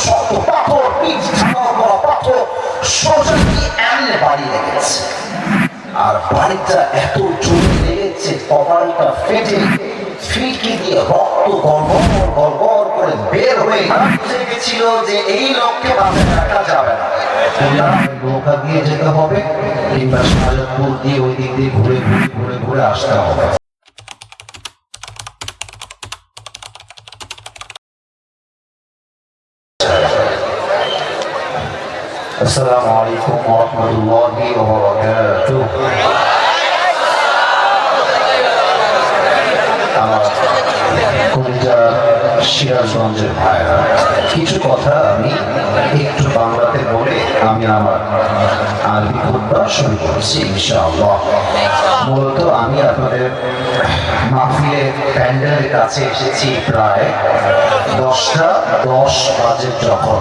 শক্ত পাথর, পিচ ঝাঁকাও করা পাথর সোজা দিয়ে এমনি বাড়ি লেগেছে। আর বাড়িটা এত জোরে লেগেছে কপালটা ফেটে ফিটকি দিয়ে রক্ত গড়গড় করে বের হয়ে লেগেছিল যে এই লোককে বাঁধে রাখা যাবে না, নৌকা দিয়ে যেতে হবে কিংবা শাহজাদপুর দিয়ে ওই দিক দিয়ে ঘুরে আসতে হবে। আসসালামু আলাইকুম ওয়া রাহমাতুল্লাহি ওয়া বারাকাতুহু। আমার কলিজার সিরাজগঞ্জের ভাইরা, কিছু কথা আমি একটু বাংলাতে বলে আমি আমার আরবি খুতবা শুরু করছি ইনশাআল্লাহ। মূলত আমি আপনাদের মাহফিলের প্যান্ডেলের কাছে এসেছি প্রায় 10:10 বাজে। যখন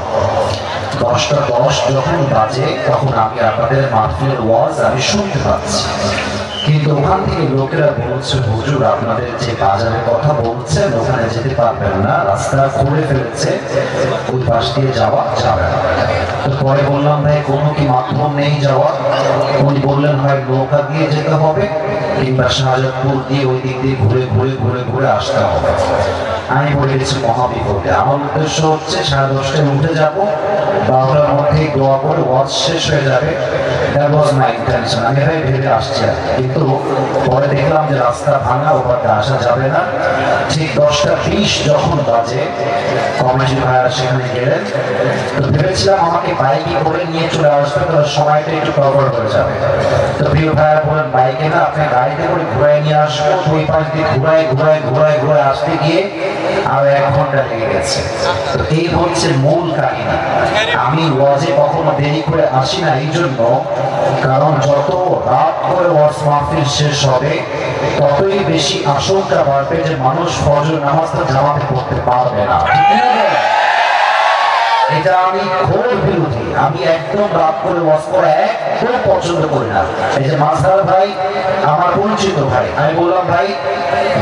10:10 যখন বাজে তখন আমি আপনাদের মাহফিলের ওয়াজ আমি শুনতে পাচ্ছি, কিন্তু ওখান থেকে লোকেরা বলছে হুজুর আপনাদের যে বাজারের কথা বলছেন ওখানে যেতে পারবেন না, রাস্তা খুলে ফেলেছে, ওই পাশ দিয়ে যাওয়া যাবে না। তো পরে বললাম ভাই কোনো কি মাধ্যম নেই যাওয়া? উনি বললেন হয় নৌকা দিয়ে যেতে হবে কিংবা শাহজাদপুর দিয়ে ওই দিক দিয়ে ঘুরে আসতে হবে। আমি বলেছি মহাবিপদে। আমার উদ্দেশ্য হচ্ছে 10:30টায় উঠে যাবো, 12টার মধ্যে দোয়া করে ওয়াজ শেষ হয়ে যাবে। That was my intention. আমি ভাই ভেবে আসছি, কিন্তু পরে দেখলাম যে রাস্তা ভাঙা, ওপারে আসা যাবে না। ঠিক 10:20 যখন বাজে কমিটির ভাইরা সেখানে গেলেন। তো ভেবেছিলাম আমাকে বাইকে করে নিয়ে চলে আসবে, তাহলে সময়টা একটু কভার হয়ে যাবে। তো প্রিয় ভাইরা বলেন বাইকে না, আপনি গাড়িতে করে ঘুরাই নিয়ে আসবো। দুই পাশ দিয়ে ঘুরায় আসতে গিয়ে আর 1 ঘন্টা লেগে গেছে। তো এই হচ্ছে মূল কাহিনী। আমি ওয়াজে কখনো দেরি করে আসি না এই জন্য, কারণ যত রাত করে ওয়াজ মাহফিল শেষ হবে ততই বেশি আশঙ্কা বাড়বে যে মানুষ ফজর নামাজটা জামাতে পড়তে পারবে না। এটা আমি ঘোর বিরোধী। আমি একদম রাত করে ওয়াজ করা একদম পছন্দ করি না। এই যে মাঝহার ভাই আমার পরিচিত ভাই, আমি বললাম ভাই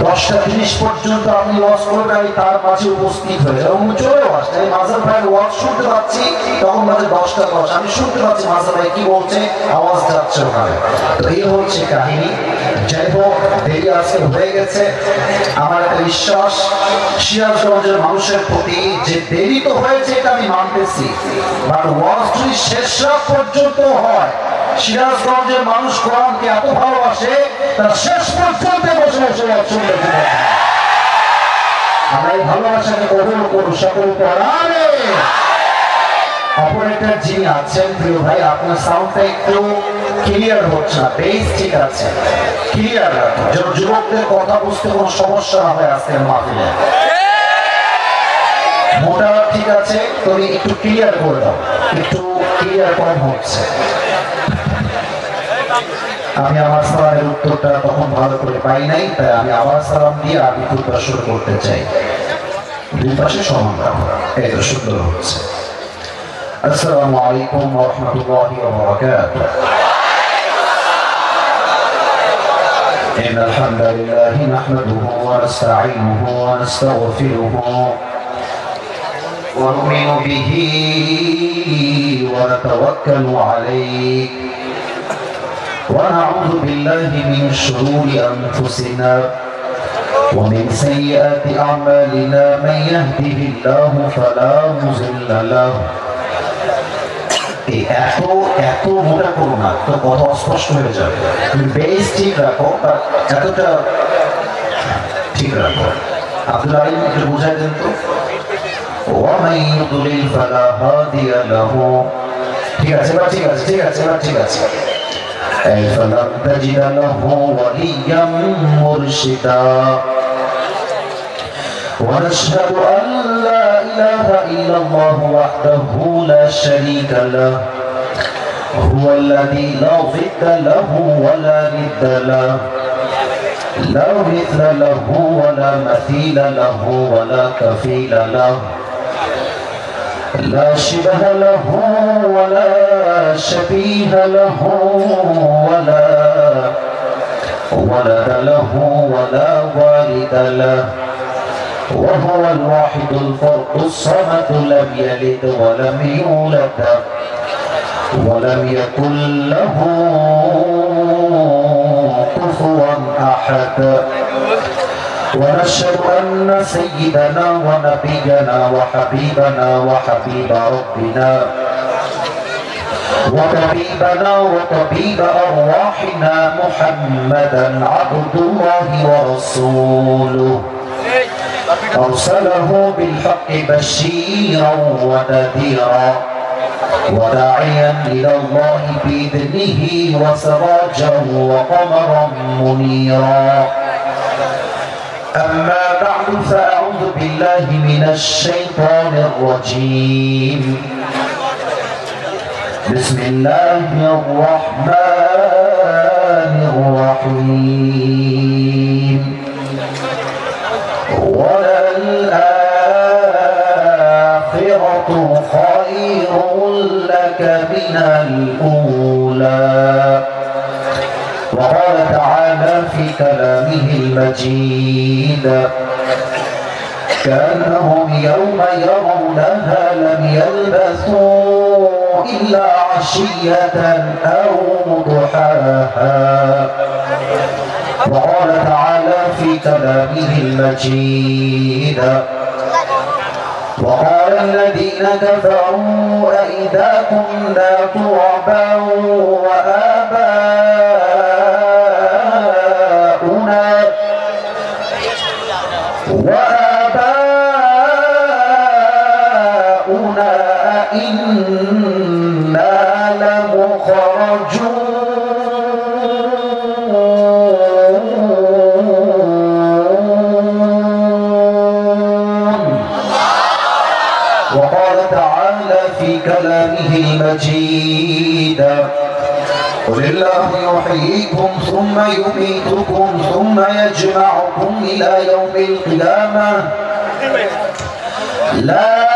10:30 পর্যন্ত আপনি ওয়াজ করবেন, আমি তার মাঝে উপস্থিত হয়ে যাবো, চলেও আসছে। আমি মাঝহার ভাইয়ের ওয়াজ শুনতে পাচ্ছি, তখন বাজে 10:10, আমি শুনতে পাচ্ছি মাঝহার ভাই কি বলছে, আওয়াজ যাচ্ছে ওখানে। তো এই হচ্ছে কাহিনী। যাই হোক, দেরি আজকে হয়ে গেছে। আমার একটা বিশ্বাস সিরাজগঞ্জের মানুষের প্রতি যে দেরি তো হয়েছে এটা আমি মানতেছি, বাট ওয়াজ যদি শেষ রাত পর্যন্ত হয়, সিরাজগঞ্জের মানুষ কোরআনকে এত ভালোবাসে তার শেষ পর্যন্ত বসে শুনতে পারে। আমরা এই ভালোবাসাকে কবুল করব সকল কোরআনে। অপারেটর যিনি আছেন প্রিয় ভাই, আপনার সাউন্ডটা একটু ক্লিয়ার হচ্ছে না, বেস ঠিক আছে, ক্লিয়ার রাখো যেন যুবকদের কথা বুঝতে কোনো সমস্যা না হয় আজকের মাহফিলে। মোটা ঠিক আছে, তুমি একটু ক্লিয়ার করে দাও, একটু ক্লিয়ার কম হচ্ছে। আমি আমার সালামের উত্তরটা তখন ভালো করে পাই নাই, তাই আমি আবার সালাম দিয়ে আমি খুতবা শুরু করতে চাই। দুই পাশে সমান রাখো, এই তো সুন্দর হচ্ছে। আসসালামু আলাইকুম ওয়া রাহমাতুল্লাহি ওয়া বারাকাতুহু। إن الحمد لله نحمده ونستعينه ونستغفره ونؤمن به ونتوكل عليه ونعوذ بالله من شرور أنفسنا ومن سيئات أعمالنا من يهده الله فلا مضل له। এত মোটা করো না, তো কথা অস্পষ্ট হয়ে যাবে। তুমি বেস ঠিক রাখো, এতটা ঠিক রাখো। আব্দুল আলিম একটু বুঝাই দেন তো। ومن يضلل فلا هادي له। ঠিক আছে এবার ঠিক আছে। فلن تجد له وليا مرشدا ونشهد أن لا إله إلا الله وحده لا شريك له هو الذي لا ضد له ولا ند له لا مثل له ولا مثيل له ولا كفيل له لا شبه له ولا شبيه له ولا ولد له ولا والد له وهو الواحد الفرد الصمد لم يلد ولم يولد ولم يكن له كفوا أحد. ونشهد أن سيدنا ونبينا وحبيبنا وحبيب ربنا وطبيبنا وطبيب أرواحنا محمدا عبد الله ورسوله أرسله بالحق بشيرا ونذيرا وداعيا إلى الله بإذنه وسراجا وقمرا منيرا. أما بعد فأعوذ بالله من الشيطان الرجيم. بسم الله الرحمن الرحيم. وللآخرة خير لك من الأولى. وقال تعالى في كلامه المجيد كأنهم يوم يرونها لم يلبثوا إلا عشية أو ضحاها. وقال تعالى في كلامه المجيد وقال الذين كفروا أئذا كنا ترابا وآباؤنا إنا لمخرجون. وقال تعالى في كلامه المجيد قل الله يحييكم ثم يميتكم ثم يجمعكم إلى يوم القيامة لا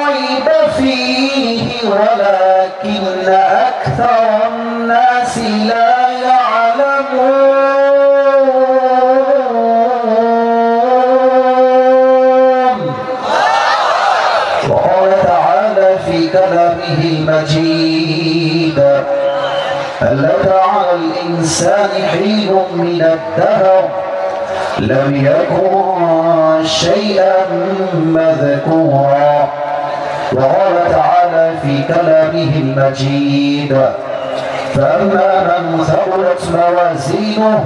ريب فيه ولكن أكثر الناس لا يعلمون. وقال تعالى في كلامه المجيد هل أتى على الإنسان حين من الدهر لم يكن شيئا مذكورا. وقال تعالى في كلامه المجيد فأما من ثقلت موازينه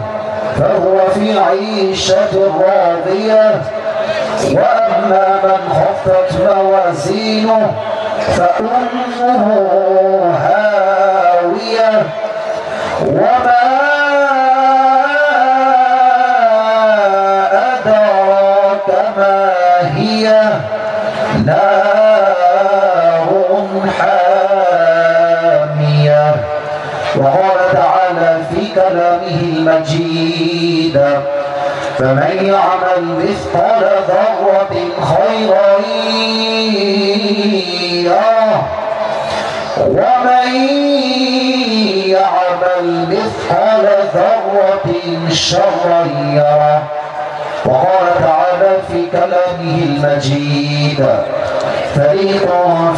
فهو في عيشة راضية وأما من خفت موازينه فأمه هاوية وما أدراك ما هي نار حامية. وقال تعالى في كلامه المجيد فمن يعمل مثقال ذرة خيرا يره ومن يعمل مثقال ذرة شرا يره. وقال تعالى في كلامه المجيد فريق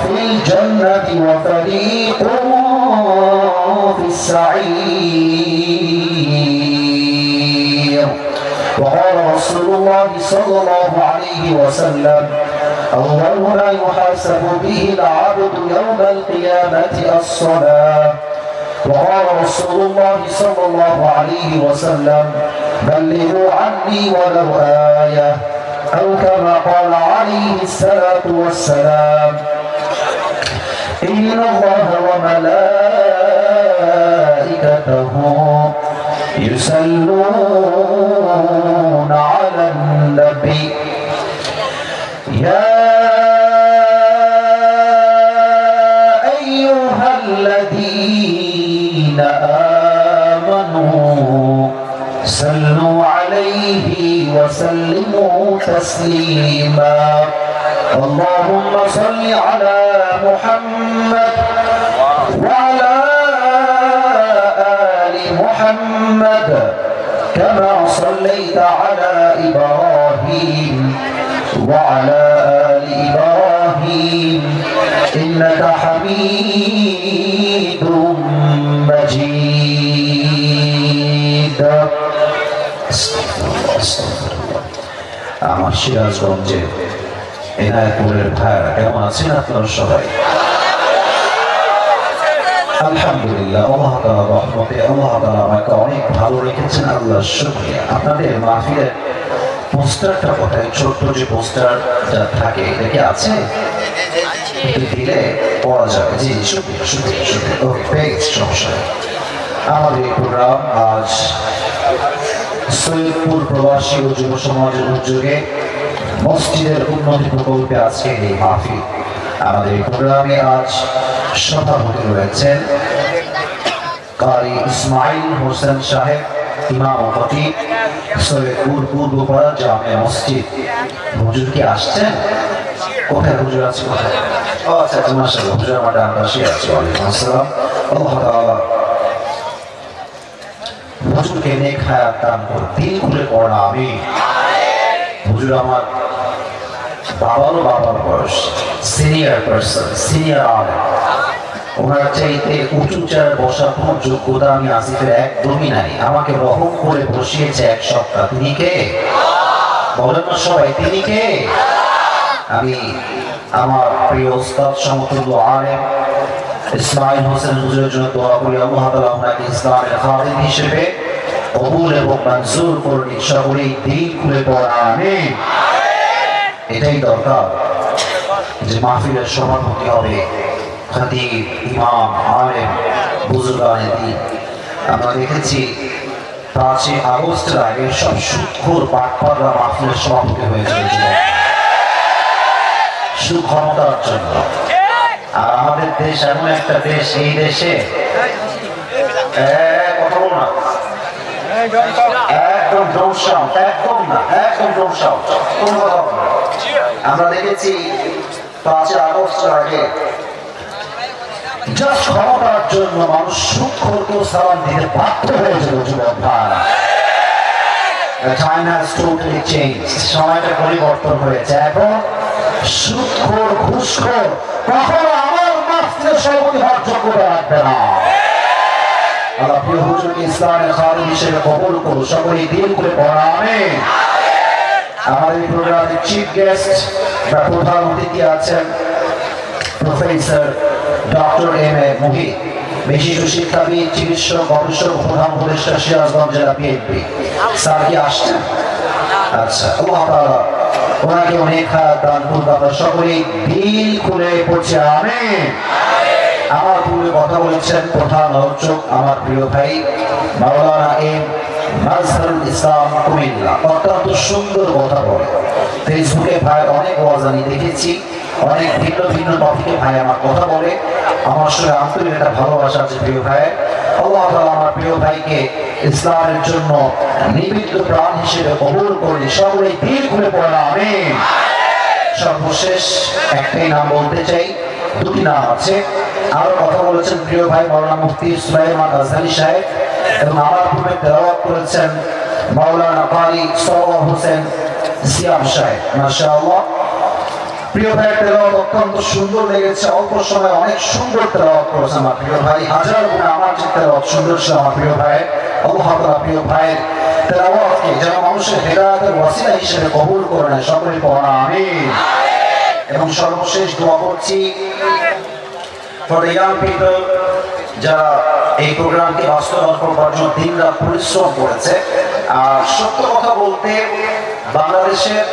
في الجنة وفريق في السعير. وقال رسول الله صلى الله عليه وسلم أول ما يحاسب به العبد يوم القيامة الصلاة. وقال رسول الله صلى الله عليه وسلم بلغوا عني ولو آية أو كما قال عليه الصلاة والسلام إن الله وملائكته يصلون على النبي يا أيها الذين آمنوا صلوا عليه وسلموا تسليما. اللهم صل على محمد وعلى آل محمد كما صليت على إبراهيم وعلى آل إبراهيم إنك حميد مجيد আমার সিরাজগঞ্জে এনায়েতপুরের ভাইরা কেমন আছেন আপনারা সবাই? আলহামদুলিল্লাহ, আল্লাহ তাআলার রহমতে আল্লাহ তাআলা আমাকে অনেক ভালো রেখেছেন, আল্লাহর শুকরিয়া। আপনাদের মাহফিলের পোস্টারটা কোথায়? ছোট্ট যে পোস্টারটা থাকে এটা কি আছে? একটু দিলে পড়া যাবে। জি, শুকরিয়া শুকরিয়া শুকরিয়া। ওকে, পেয়ে গেছি, সমস্যা নেই। আমাদের এই প্রোগ্রাম আজ সৈয়দপুর প্রবাসী ও যুব সমাজের উদ্যোগে মসজিদের উন্নতি প্রকল্পে আজকে এই মাহফিল। আমাদের এই প্রোগ্রামে আজ সভাপতি রয়েছেন কারি ইসমাইল হোসেন সাহেব, ইমাম ও খতিব, সৈয়দপুর পূর্বপাড়া জামে মসজিদ। হুজুর কি আসছেন? কোথায় হুজুর আছে? কোথায়? ও আচ্ছা আচ্ছা, মাশাআল্লাহ, হুজুর আমার ডান পাশে আছে। ওয়ালাইকুম আসসালাম। আল্লাহ তাআলা হুজুরকে নেক হায়াত দান করুন, দিল খুলে পড়া আমি। হুজুর আমার বাবার বয়স, সিনিয়র পার্সন, সিনিয়র আলেম। ওনার চাইতে উঁচু চেয়ারে বসার কোন যোগ্যতা আমি আসিফের একদমই নাই। আমাকে রহম করে বসিয়েছে এক সপ্তাহ। তিনি কে? বলেন না সবাই, তিনি কে? আমি আমার প্রিয় উস্তাদ সমতুল্য আলেম ইসমাইল হোসেন হুজুরের জন্য দোয়া করি, আল্লাহ তাআলা ওনাকে ইসলামের খাদিম হিসেবে কবুল এবং মঞ্জুর করুন। সকলেই দিল খুলে পড়া আমিন। এটাই দরকার যে মাহফিলের সভাপতি হবে খতিব, ইমাম, আলেম, বুজুর্গানে দ্বীন। আমরা দেখেছি 5ই আগস্টের আগে সব সুদখোর বাটপাররা মাহফিলের সভাপতি হয়েছিল সুক্ষমতার জন্য। আর আমাদের দেশ এমন একটা দেশ, এই দেশে কথা বল না, একদম জোরসাও, একদম না, একদম জোরসাও, কোন কথা বল না। আমরা দেখেছি 5ই আগস্টের আগে জাস্ট ক্ষমতার জন্য মানুষ সুদখোরকেও সালাম দিতে বাধ্য হয়েছিল। যুবক ভাইরা, The time has totally changed. সময়টা পরিবর্তন হয়েছে। এখন সুদখোর, ঘুষখোর কখনো আমার মাহফিলের সভাপতি হওয়ার যোগ্যতা রাখবে না। আল্লাহ প্রিয় হুজুরকে ইসলামের খাদিম হিসেবে কবুল করুন। সকলেই দিল করে পড়া আমিন। আমাদের এই প্রোগ্রামের চিফ গেস্ট বা প্রধান অতিথি আছেন প্রফেসর ডক্টর এম.এ. মুহিত, বিশিষ্ট শিক্ষাবিদ, চিকিৎসক, গবেষক, প্রধান উপদেষ্টা, সিরাজগঞ্জ জেলা বিএনপি। স্যার কি আসছেন? আচ্ছা, আল্লাহ তাআলা ওনাকে অনেক হায়াত দান করুন। আপনারা সকলেই দিল খুলে পড়ছে আমিন। আমার পূর্বে কথা বলেছেন প্রধান আলোচক আমার প্রিয় ভাই মাওলানা এম নাজরুল ইসলাম কুমিল্লা। অত্যন্ত সুন্দর কথা বলে। ফেসবুকে ভাই অনেক ওয়াজ আমি দেখেছি, অনেক ভিন্ন ভিন্ন টপিকে ভাই আমার কথা বলে। আমার সঙ্গে আন্তরিক একটা ভালোবাসা আছে প্রিয় ভাই। আল্লাহ তাআলা আমার প্রিয় ভাইকে ইসলামের জন্য নিবেদিত প্রাণ হিসেবে কবুল করে। সকলেই দিল খুলে পড়া আমিন। সর্বশেষ একটাই নাম বলতে চাই, দুটি নাম আছে। আরো কথা বলেছেন প্রিয় ভাই মাওলানা মুফতি সুলাইমান আজহারি সাহেব, এবং আমার পূর্বে তেলাওয়াত করেছেন মাওলানা কারি সওয়াব হোসেন সিয়াম সাহেব। মাশাআল্লাহ, প্রিয় ভাই তেলাওয়াত অত্যন্ত সুন্দর লেগেছে। অল্প সময় অনেক সুন্দর তেলাওয়াত করেছেন আমার প্রিয় ভাই। হাজার গুণে আমার যে তেলাওয়াত সুন্দর ছিল আমার প্রিয় ভাই। আল্লাহ তাআলা প্রিয় ভাইয়ের তেলাওয়াতকে যেন মানুষের হেদায়েতের ওয়াসিলা হিসেবে কবুল করে নেয়। সকলেই পড়া আমিন। এবং সর্বশেষ দোয়া করছি for the young people যারা এই প্রোগ্রামকে বাস্তবায়ন করার জন্য দিনরাত পরিশ্রম করেছে। আর সত্য কথা বলতে বাংলাদেশের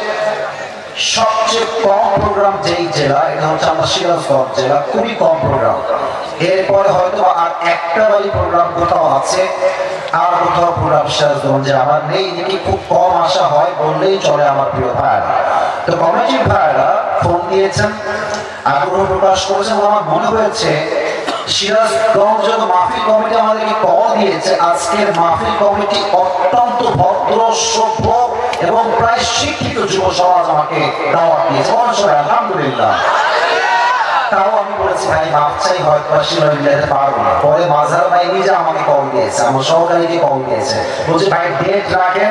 সবচেয়ে কম প্রোগ্রাম যেই জেলা, এটা হচ্ছে আমার সিরাজগঞ্জ জেলা। খুবই কম প্রোগ্রাম। এরপরে হয়তো আর একটা বাড়ি প্রোগ্রাম কোথাও আছে, আর কোথাও প্রোগ্রাম সিরাজগঞ্জে আমার নেই। এদিকে খুব কম আসা হয় বললেই চলে আমার প্রিয় ভাইরা। তো কমিটির ভাইরা ফোন দিয়েছেন, আগ্রহ প্রকাশ করেছেন। আমার মনে হয়েছে সিরাজগঞ্জ মাহফিল কমিটি আমাদেরকে কল দিয়েছে। আজকের মাহফিল কমিটি অত্যন্ত ভদ্র, সভ্য এবং প্রায় শিক্ষিত যুব সমাজ আমাকে দাওয়াত দিয়েছে। আলহামদুলিল্লাহ। তাও আমি বলেছি ভাই মাপ চাই, হয়তো শিরোই মিলাতে পারবো না। পরে মাজার ভাই নিজে আমাকে কল দিয়েছে, আমার সহকারীকে কল দিয়েছে, বলছে ভাই ডেট রাখেন,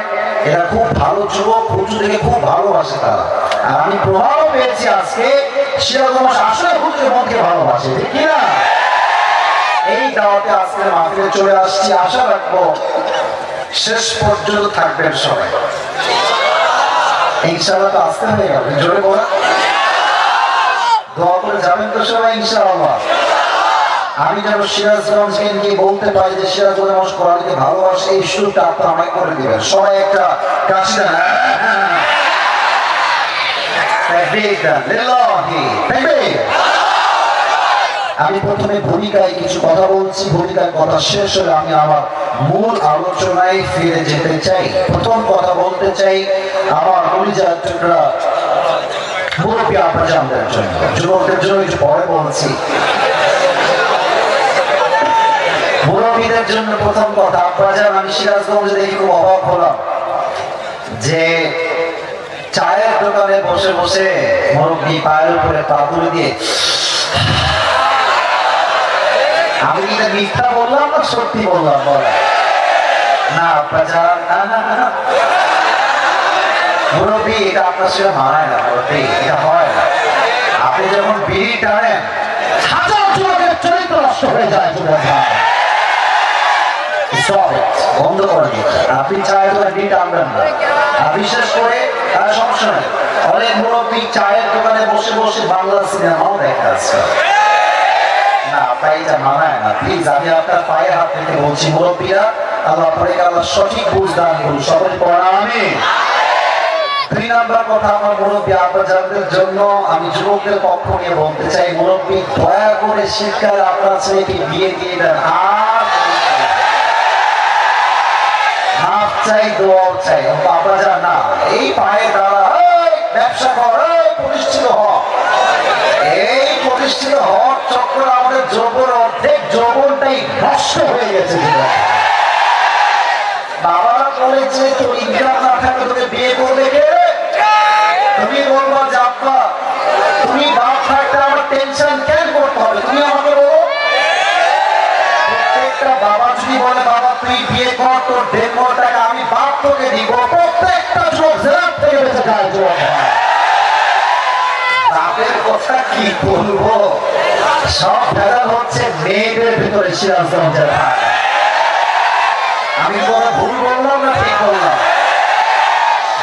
এরা খুব ভালো যুবক, হুজুর থেকে খুব ভালোবাসে তারা। আর আমি প্রমাণও পেয়েছি আজকে সেরকম আসলে হুজুরের মনকে ভালোবাসে, ঠিক কিনা? এই দাওয়াতে আজকে মাহফিলে চলে আসছি, আশা রাখবো শেষ পর্যন্ত থাকবেন সবাই ইনশাআল্লাহ। তো আসতে হয়ে গেল, জোরে বলা দোয়া করে যাবেন তো সবাই ইনশাআল্লাহ। আমি যেন সিরাজগঞ্জকে নিয়ে বলতে পারি যে সিরাজগঞ্জ মানুষ কোরআনকে ভালোবাসে, এই সুরটা আপনারা আমায় করে দিবেন সবাই। একটা কাশি দেন, আমি প্রথমে ভূমিকায় কিছু কথা বলছি, ভূমিকার কথা শেষ হলে আমি আমার মূল আলোচনায় ফিরে যেতে চাই। প্রথম কথা বলতে চাই আমার কলিজার টুকরা মুরব্বী আব্বাজানদের জন্য, যুবকদের জন্য একটু পরে বলছি। মুরব্বীদের জন্য প্রথম কথা, আব্বাজান আমি সিরাজগঞ্জে দেখি খুব অবাক হলাম যে চায়ের দোকানে বসে বসে মুরব্বী পায়ের উপরে পা তুলে দিয়ে, আমি এটা মিথ্যা বললাম না সত্যি বললাম? বলে না আব্বাজান, মুরব্বী এটা আপনার সঙ্গে মানায় না, মুরব্বী এটা হয় না। আপনি যখন বিড়ি টানেন হাজার যুবকের চরিত্র নষ্ট হয়ে যায়। বন্ধ করে দিন, আপনি চায়ের দোকানে বিড়ি টানবেন না। আর বিশেষ করে সমস্যা নেই, অনেক মুরব্বী চায়ের দোকানে বসে বসে বাংলা সিনেমাও দেখা আছে না, আপনার এটা মানায় না। প্লিজ আমি আপনার পায়ে হাত থেকে বলছি, মুরব্বীরা আল্লাহ আপনাকে আল্লাহ সঠিক বুঝ দান করুন, সবাই পড়া। আমি দুই নাম্বার কথা আমার মুরব্বী আব্বাজানদের জন্য আমি যুবকদের পক্ষ নিয়ে বলতে চাই, মুরব্বী দয়া করে শীতকালে আপনার ছেলেকে বিয়ে দিয়ে দেন। আর মাফ চাই, দোয়াও চাই। আব্বাজান না, এই পায়ে দ্বারা ব্যবসা কর, প্রতিষ্ঠিত হ, এই প্রতিষ্ঠিত হওয়ার চক্র আমাদের যৌবন অর্ধেক যৌবনটাই নষ্ট হয়ে গেছে। বাবারা বলেছে তোর ইনকাম না থাকলে তোকে বিয়ে করবে কে? তুমি বলবো যে আব্বা তুমি বাপ থাকতে আমার টেনশন কেন করতে হবে, তুমি আমাকে বলো। প্রত্যেকটা বাবা যদি বলে বাবা তুই বিয়ে কর, তোর 1.5 টাকা আমি বাপ তোকে দিব, প্রত্যেকটা যুবক জেলার থেকে বেঁচে যায়। যুবক বাপের কথা কি বলবো, সব ভেজাল হচ্ছে মেয়েদের ভিতরে সিরাজগঞ্জের। আমি কোনো ভুল বললাম না ঠিক বললাম?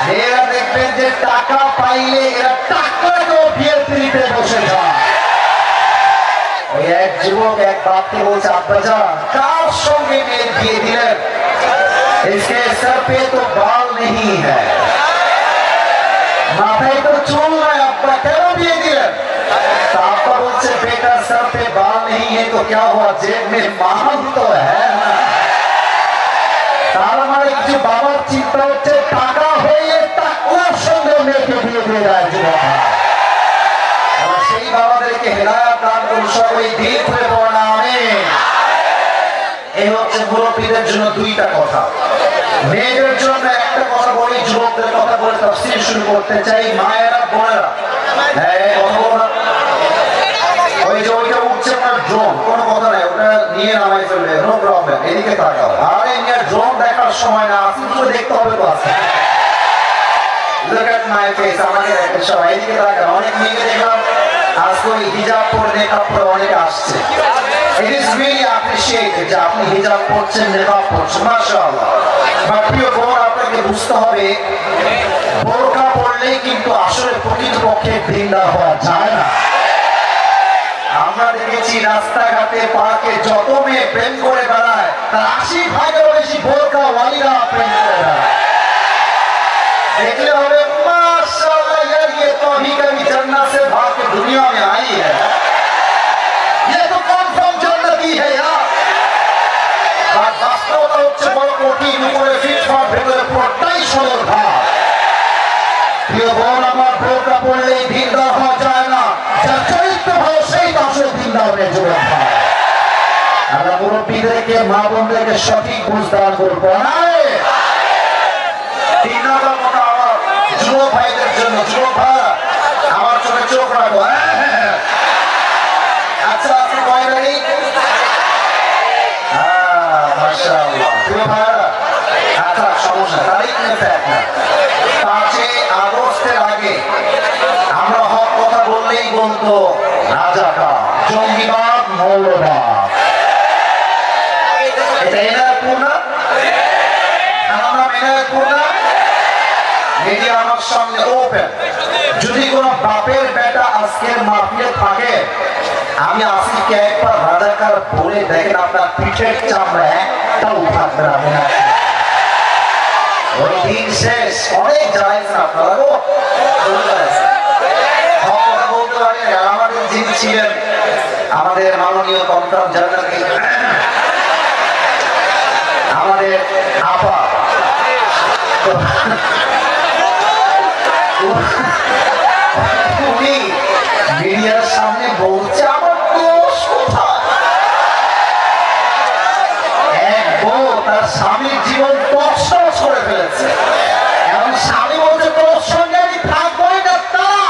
মেয়েরা দেখবেন যে টাকা পাইলে এরা টাকাকেও বিয়ের পিড়িতে বসে যায়। ওই এক যুবক এক বাপকে বলছে, আব্বাজান কার সঙ্গে মেয়ের বিয়ে দিলেন? इसके सर पे तो बाल नहीं है, মাথায় তো চুল নাই, আব্বা কেন বিয়ে দিলেন? আব্বা বলছে बेटा सर पे बाल नहीं है तो क्या हुआ, जेब में माल तो है ना। তার মানে কিছু বাবার চিন্তা হচ্ছে টাকা হয়ে টাকার সঙ্গে মেয়েকে বিয়ে দিয়ে দেয়। সেই বাবাদেরকে হেদায়েত দান করুন, সবাই দিন করে পড়া। আমিন। এই হচ্ছে মুরব্বীদের জন্য দুইটা কথা। মেয়েদের জন্য একটা কথা বলি, যুবকদের কথা বলে তাফসীর শুরু করতে চাই। মায়েরা বোনেরা, ওই যে ওইটা উঠছে না ড্রোন, কোনো কথা নাই, ওটা নিয়ে নামাই ফেলবে, নো প্রবলেম। এদিকে তাকাও, আর এমনি ড্রোন দেখার সময় না, আপনি তো দেখতে হবে তো আছে। Look at my face, আমাকে দেখেন সবাই, এদিকে তাকান। অনেক মেয়েকে দেখলাম আজকে ওই হিজাব পরে নেকাব পরে অনেকে আসছে। It is really appreciated যে আপনি হিজাব পরছেন, নেকাব পরছেন, মাশাআল্লাহ। বাট প্রিয় বোন, আপনাকে বুঝতে হবে বোরকা পরলেই কিন্তু আসলে প্রকৃতপক্ষে দিনদার হওয়া যায় না। আমরা দেখেছি রাস্তাঘাটে পার্কে যত মেয়ে প্রেম করে বেড়ায় তার 80% বেশি বোরকা ওয়ালিরা প্রেম করে বেড়ায়। देखले होंगे माशाअल्लाह यार, ये तो अभी कभी जन्नत से भाग के दुनिया में आई है, ये तो कन्फर्म जन्नती है यार। बात वास्तवता হচ্ছে বড় কঠিন, উপরে ফিটফাট ভেতরে পুরোটাই সরল ভাব। প্রিয় বোন, আমার বোরকা পড়লেই দিনদার হওয়া যায় না, যার চরিত্র ভালো সেই তো আসলে দিনদার হয়ে যুবক হয়। আমরা মুরব্বীদেরকে, মা বোনদেরকে সঠিক বুঝ দান করবো। তিন নম্বর কথা আমার যুবক ভাইদের জন্য, যুবক ভাইরা আমার চোখে চোখ রাখো। আচ্ছা আপনি কয় তারিখ? মাশাআল্লাহ, প্রিয় ভাইরা, আচ্ছা সমস্যা তারিখ নিয়ে ফ্যাক্ট না, রাজাকার, জঙ্গিবাদ, মৌলবাদ। এটা এনায়তপুর না? আমার নাম এনায়তপুর না? মিডিয়া আমার সামনে ওপেন। যদি কোন বাপের বেটা আজকের মাহফিলে থাকে, আমি আসিফকে একবার রাজাকার বলে দেখেন, আপনার পিঠের চামড়া একটাও থাকবে না। মনে আছে ওই দিন শেষ। অনেক জানাইছেন আপনারা গো, কথা বলতে পারি। আমাদের যিনি ছিলেন, আমাদের মাননীয় কনফারেন্স জেনারেল, আমাদের আপা, উনি মিডিয়ার সামনে বলছে আমার দোষ কোথায়। এক বউ তার স্বামীর জীবন তছনছ করে ফেলেছে, এবং স্বামী বলছে তোর সঙ্গে আমি থাকবোই না। তারা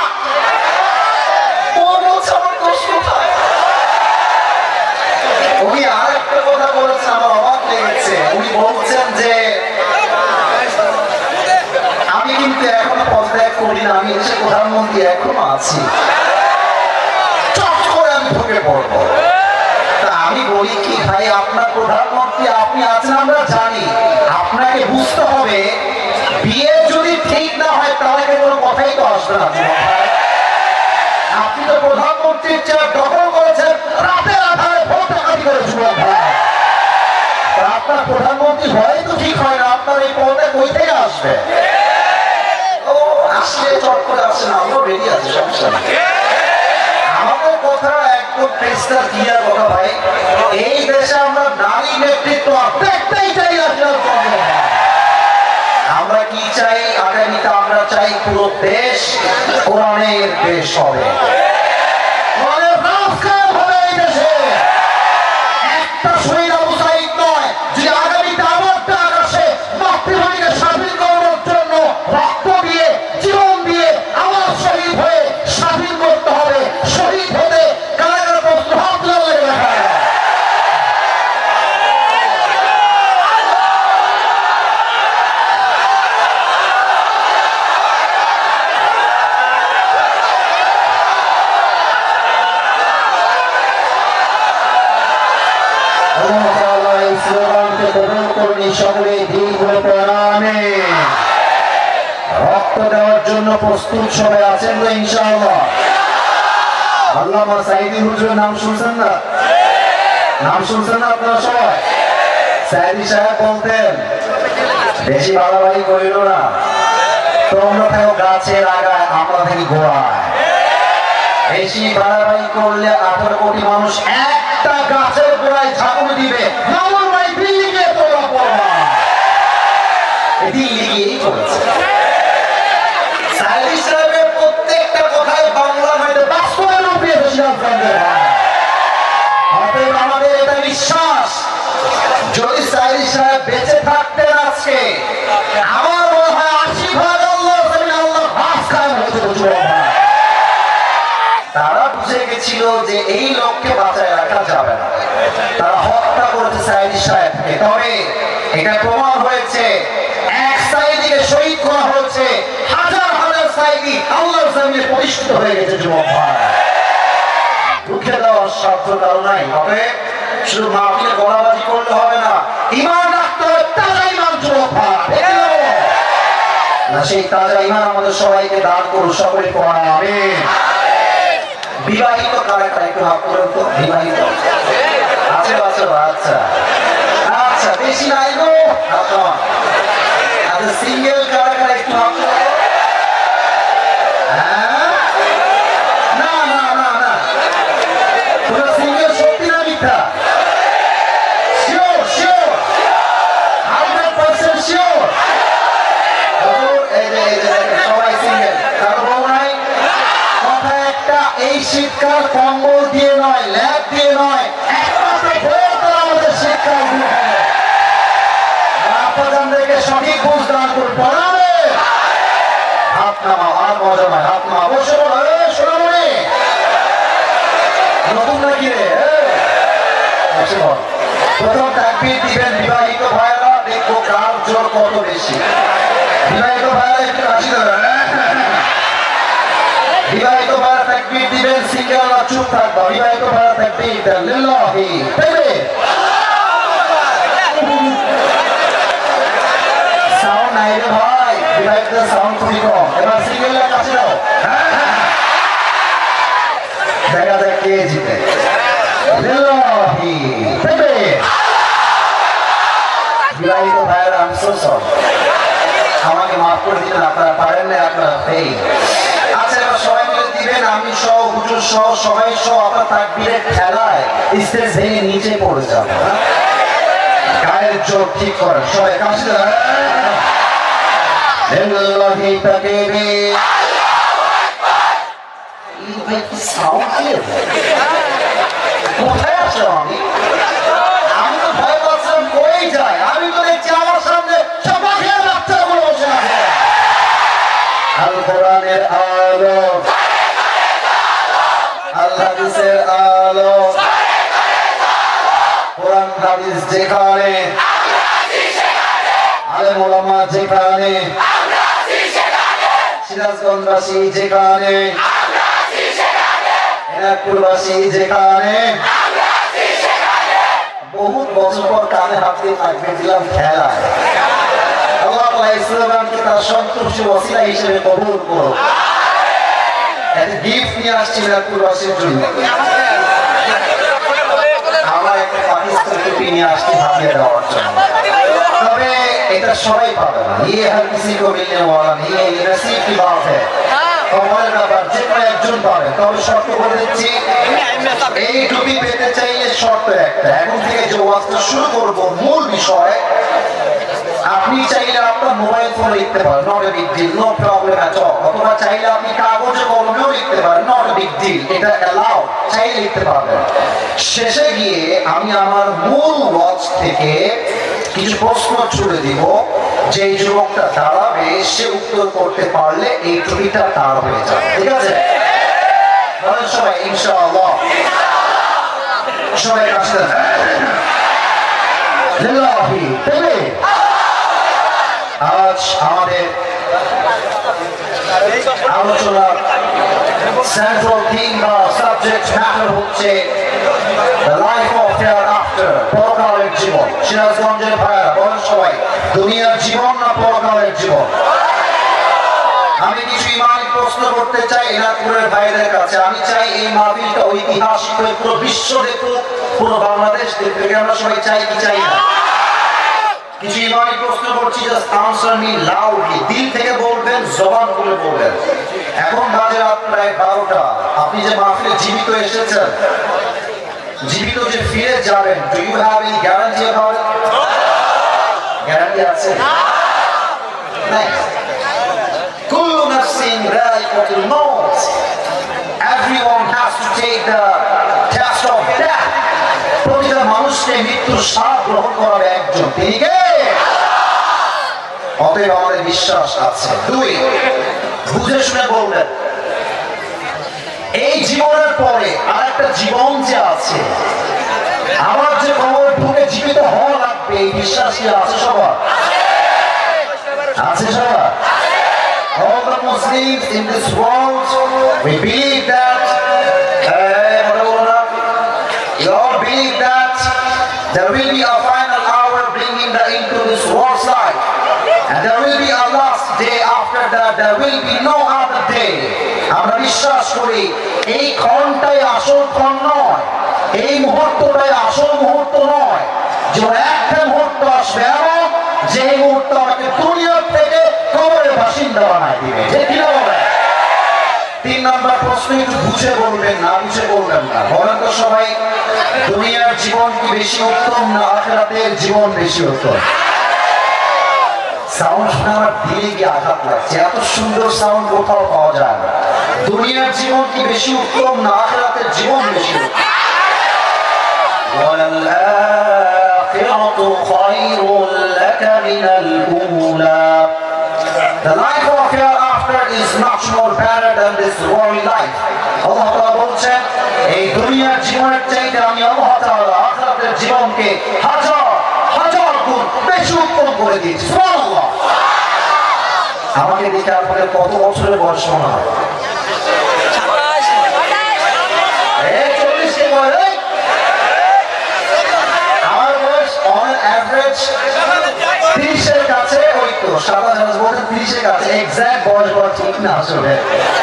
বলছে আমার দোষ কোথায়। উনি আর একটা কথা বলেছেন, আমার অবাক লেগেছে। উনি বলছেন যে আমি কিন্তু এখনো পদত্যাগ করি না, আমি দেশের প্রধানমন্ত্রী এখনো আছি, চট করে আমি ঢুকে পড়বো। তা আমি বলি কি ভাই, আপনার প্রধানমন্ত্রী আপনি আছেন আমরা জানি, আপনাকে বুঝতে হবে বিয়ে যদি ঠিক না হয় তাহলে কোনো কথাই তো আসবে না। আপনি তো প্রধানমন্ত্রীর চেয়ার দখল করেছেন, রাতে আধারে ভোট ডাকাতি করে যুবক ভাই। আপনার প্রধানমন্ত্রী হয় তো ঠিক হয় না, আপনার এই পদে কই থেকে আসবে? আসলে চট করে আসে না, আমরা রেডি আছি, সমস্যা নেই। আমাদের কথা একদম পেস্টা দিয়া কথা ভাই, এই দেশে আমরা নারী নেতৃত্ব দেখতেই চাই না। আমরা কি চাই? আগামীতে আমরা চাই পুরো দেশ কোরআনের দেশ হবে, কোরআনের রাজকার হবে এই দেশে। একটা শহীদ আবু সাঈদ নয়, যদি আগামীতে আবার ডাক আসে মাতৃভূমিকে স্বাধীন করার জন্য রক্ত দিয়ে, জীবন দিয়ে আবার শহীদ হয়ে স্বাধীন করতে হবে। শহীদ হতে কারাগার প্রস্তুত হাত লাগে দেখা। রক্ত দেওয়ার জন্য প্রস্তুত সবাই আছেন তো ইনশাআল্লাহ? আল্লামা সাঈদী হুজুরের নাম শুনছেন না? নাম শুনছেন না আপনারা সবাই? সাঈদী সাহেব বলতেন বেশি বাড়াবাড়ি করিল না, তোমরা থাকো গাছের আগায়, আমরা থাকি গোড়ায়। বেশি বাড়াবাড়ি করলে 18 কোটি মানুষ একটা গাছের গোড়ায় ঝাঁকুনি দিবে, মামুন ভাই দিল্লিকে তোমরা পড়বা। দিল্লি গিয়েই করেছে। সাঈদী সাহেবের প্রত্যেকটা কথাই বাংলা মাটিতে বাস্তবে রূপ দিয়েছে। অতএব আমাদের এটা বিশ্বাস, যদি সাঈদী সাহেব বেঁচে থাকতেন আজকে, আমার মনে হয় 80% আল্লাহ ভাস কায়েম হয়েছিল। তারা বুঝে গেছিল যে এই লোককে বাঁচায় রাখা যাবে না, তারা হত্যা করেছে সাঈদী সাহেবকে। তবে এটা প্রমাণ হয়েছে, এক সাঈদীকে শহীদ করা হয়েছে, হাজার হাজার সাঈদী আল্লাহর জমিনে প্রতিষ্ঠিত হয়ে গেছে। যুবক ভাই, দুঃখে দেওয়ার সাধ্য কারো নাই। তবে শুধু মাহফিলে গলাবাজি করলে হবে না, ঈমান রাখতে হবে, তাজা ঈমান। যুবক ভাই, সেই তাজা ঈমান আমাদের সবাইকে দান করুন, সকলে পড়া। আমিন। বিবাহিত কারা কারা একটু হাত করেন তো? বিবাহিত আছে? আচ্ছা আচ্ছা, বেশি নাই গো। আচ্ছা, সিঙ্গেল কারা কারা একটু হাত করেন? না না না না, তোমরা সিঙ্গেল সত্যি না মিথ্যা? Sure sure 100% sure? সবাই সিঙ্গেল, কারো বউ নাই? কথা একটা, এই শীতকাল কম্বল দিয়ে নয়, ল্যাব দিয়ে নয়, একমাত্র বইয়ের দ্বারা আমাদের শীতকাল দূর হবে। আপনাদেরকে সঠিক বুঝ দান করে পড়াবে। হাত নামা, আর মজা নয়, হাত নামা। বসে বলো, সোনামণি নতুন নাকি রে? প্রথম তাকবীর দিবেন বিবাহিত ভাইরা, দেখবো কার জোর কত বেশি। বিবাহিত ভাইরা একটু হাসি দেবেন। বিবাহিত ভাইরা তাকবীর দিবেন, সিঙ্গেলরা চুপ থাকবা। বিবাহিত ভাইরা তাকবীর দেন, লিল্লাহি তাকবীর। সাউন্ড নাই রে ভাই, বিবাহিতদের সাউন্ড খুবই কম। এবার সিঙ্গেলরা কাছে দাও, দেখা যাক কে জিতে। লিল্লাহি তাকবীর। বিবাহিত ভাইরা আমি সো সরি, আমাকে মাফ করে দিলেন, আপনারা পারেন না, আপনারা ফেল। আচ্ছা এবার সবাই মিলে দিবেন, আমি সহ হুজুর সহ সবাই সহ আপনার তাকবীরের খেলায় স্টেজ ভেঙে নিচে পড়ে যাবে। গায়ের জোর ঠিক করেন, সবাই কাছে দেন। লিল্লাহি তাকবীর। এই ভাই কি সাউন্ড ক্লিয়ার? কোথায় আসলাম আমি? আমি তো ভয় পাচ্ছিলাম কই যায়। আমি তো দেখছি আমার সামনে সব বাঘের বাচ্চাগুলো বসে আছে। আল কোরআনের আলো, আল হাদিসের আলো, কোরআন হাদিস যেখানে, আলেম ওলামা যেখানে, সিরাজগঞ্জবাসী যেখানে, এনায়তপুরবাসী যেখানে, বহুত বছর পর কানে হাত দিয়ে তাকবীর দিলাম খেলায়। আল্লাহ তাআলা ইসলামকে তার সন্তুষ্টি ওসিলা হিসেবে কবুল করুন। একটা গিফট নিয়ে আসছি এনায়তপুরবাসীর জন্য। আমরা একটা পাকিস্তান টুপি নিয়ে আসছি হাতিয়ে দেওয়ার জন্য। তবে এটা সবাই পাবে না। ये हर किसी को मिलने वाला नहीं है, ये नसीब की बात है। কমলের ব্যাপার, যে কোনো একজন পাবে। তবে শর্ত করে দিচ্ছি, এই টুপি পেতে চাইলে শর্ত একটা। এখন থেকে যে ওয়াজটা শুরু করব, মূল বিষয়, আপনি চাইলে আপনার মোবাইল ফোনে লিখতে পারেন, not a big deal, no problem at all. অথবা চাইলে আপনি কাগজে কলমেও লিখতে পারেন, নট এ বিগ ডিল, এটা অ্যালাউ, চাইলে লিখতে পারবেন। শেষে গিয়ে আমি আমার মূল ওয়াজ থেকে কিছু প্রশ্ন ছুড়ে দিব, যে যুবকটা দাঁড়াবে সে উত্তর করতে পারলে এই টুপিটা তার হয়ে যাবে। ঠিক আছে? বলেন সবাই ইনশাআল্লাহ। সবাই কাছে লিল্লাহি তাকবীর। আজ আমাদের আলোচনার সেন্ট্রাল থিম বা সাবজেক্ট ম্যাটার হচ্ছে the life of hereafter, পরকালের জীবন। সিরাজগঞ্জের ভাইরা বলেন সবাই, দুনিয়ার জীবন না পরকালের জীবন? আমি কিছু ইমানি প্রশ্ন করতে চাই এনায়তপুরের ভাইদের কাছে। আমি চাই এই মাহফিলটা ঐতিহাসিক হয়ে পুরো বিশ্ব দেখুক, পুরো বাংলাদেশ দেখুক। আমরা সবাই চাই কি চাই না? কিছু ইমানি প্রশ্ন করছি, জাস্ট আনসার মি লাউডলি, দিল থেকে বলবেন, জবান খুলে বলবেন। এখন বাজে রাত প্রায় 12টা। আপনি যে মাহফিলে জীবিত এসেছেন, জীবিত যে ফিরে যাবেন, do you have any guarantee about it? Guarantee আছে? কুল্লু নাফসিন যায়িকাতুল মাউত। Everyone has to take the test of death. প্রতিটা মানুষকে মৃত্যুর স্বাদ গ্রহণ করার একজন, তিনি কে? অতএব আমাদের বিশ্বাস আছে। 2, বুঝে শুনে বলবেন, এই জীবনের পরে আরেকটা জীবন যে আছে, আমার যে কবর ঢুকে জীবিত হওয়া লাগবে, এই বিশ্বাস কি আছে সবার? আছে সবার? All the Muslims in this world, we believe that, we all believe that there will be a final hour bringing the into this world's life, and there will be a last day after that. There will be no other day. আমরা বিশ্বাস করি এই ক্ষণটাই আসল ক্ষণ নয়, এই মুহূর্তটাই আসল মুহূর্ত নয়। যে একটা মুহূর্ত আসবে এমন, যে মুহূর্ত আমাকে দুনিয়ার থেকে কবরের বাসিন্দা বানায় দিবে। যে কিনা বলে 3 নম্বর প্রশ্ন, একটু বুঝে বলবেন, না বুঝে বলবেন না। বলেন তো সবাই, দুনিয়ার জীবন কি বেশি উত্তম না আখিরাতের জীবন বেশি উত্তম? সাউন্ড শুনে আমার দিলে গিয়ে আঘাত লাগছে। এত সুন্দর সাউন্ড কোথাও পাওয়া যায় না। দুনিয়ার জীবন কি বেশি উত্তম না আখিরাতের জীবন বেশি উত্তম? ওয়াল-আখিরাতু খায়রুল লাকা মিনাল উলা। The life of hereafter is much more better than this worldly life. আল্লাহ তাআলা বলছেন, এই দুনিয়ার জীবনের চাইতে আমি আল্লাহ তাআলা আখিরাতের জীবনকে হাজার হাজার গুণ বেশি উত্তম করে দিয়েছি। সুবহানাল্লাহ। আমাকে দেখে আপনাদের কত বছরের বয়স মনে হয়? এক্সাক্ট বয়স বলা ঠিক না আসলে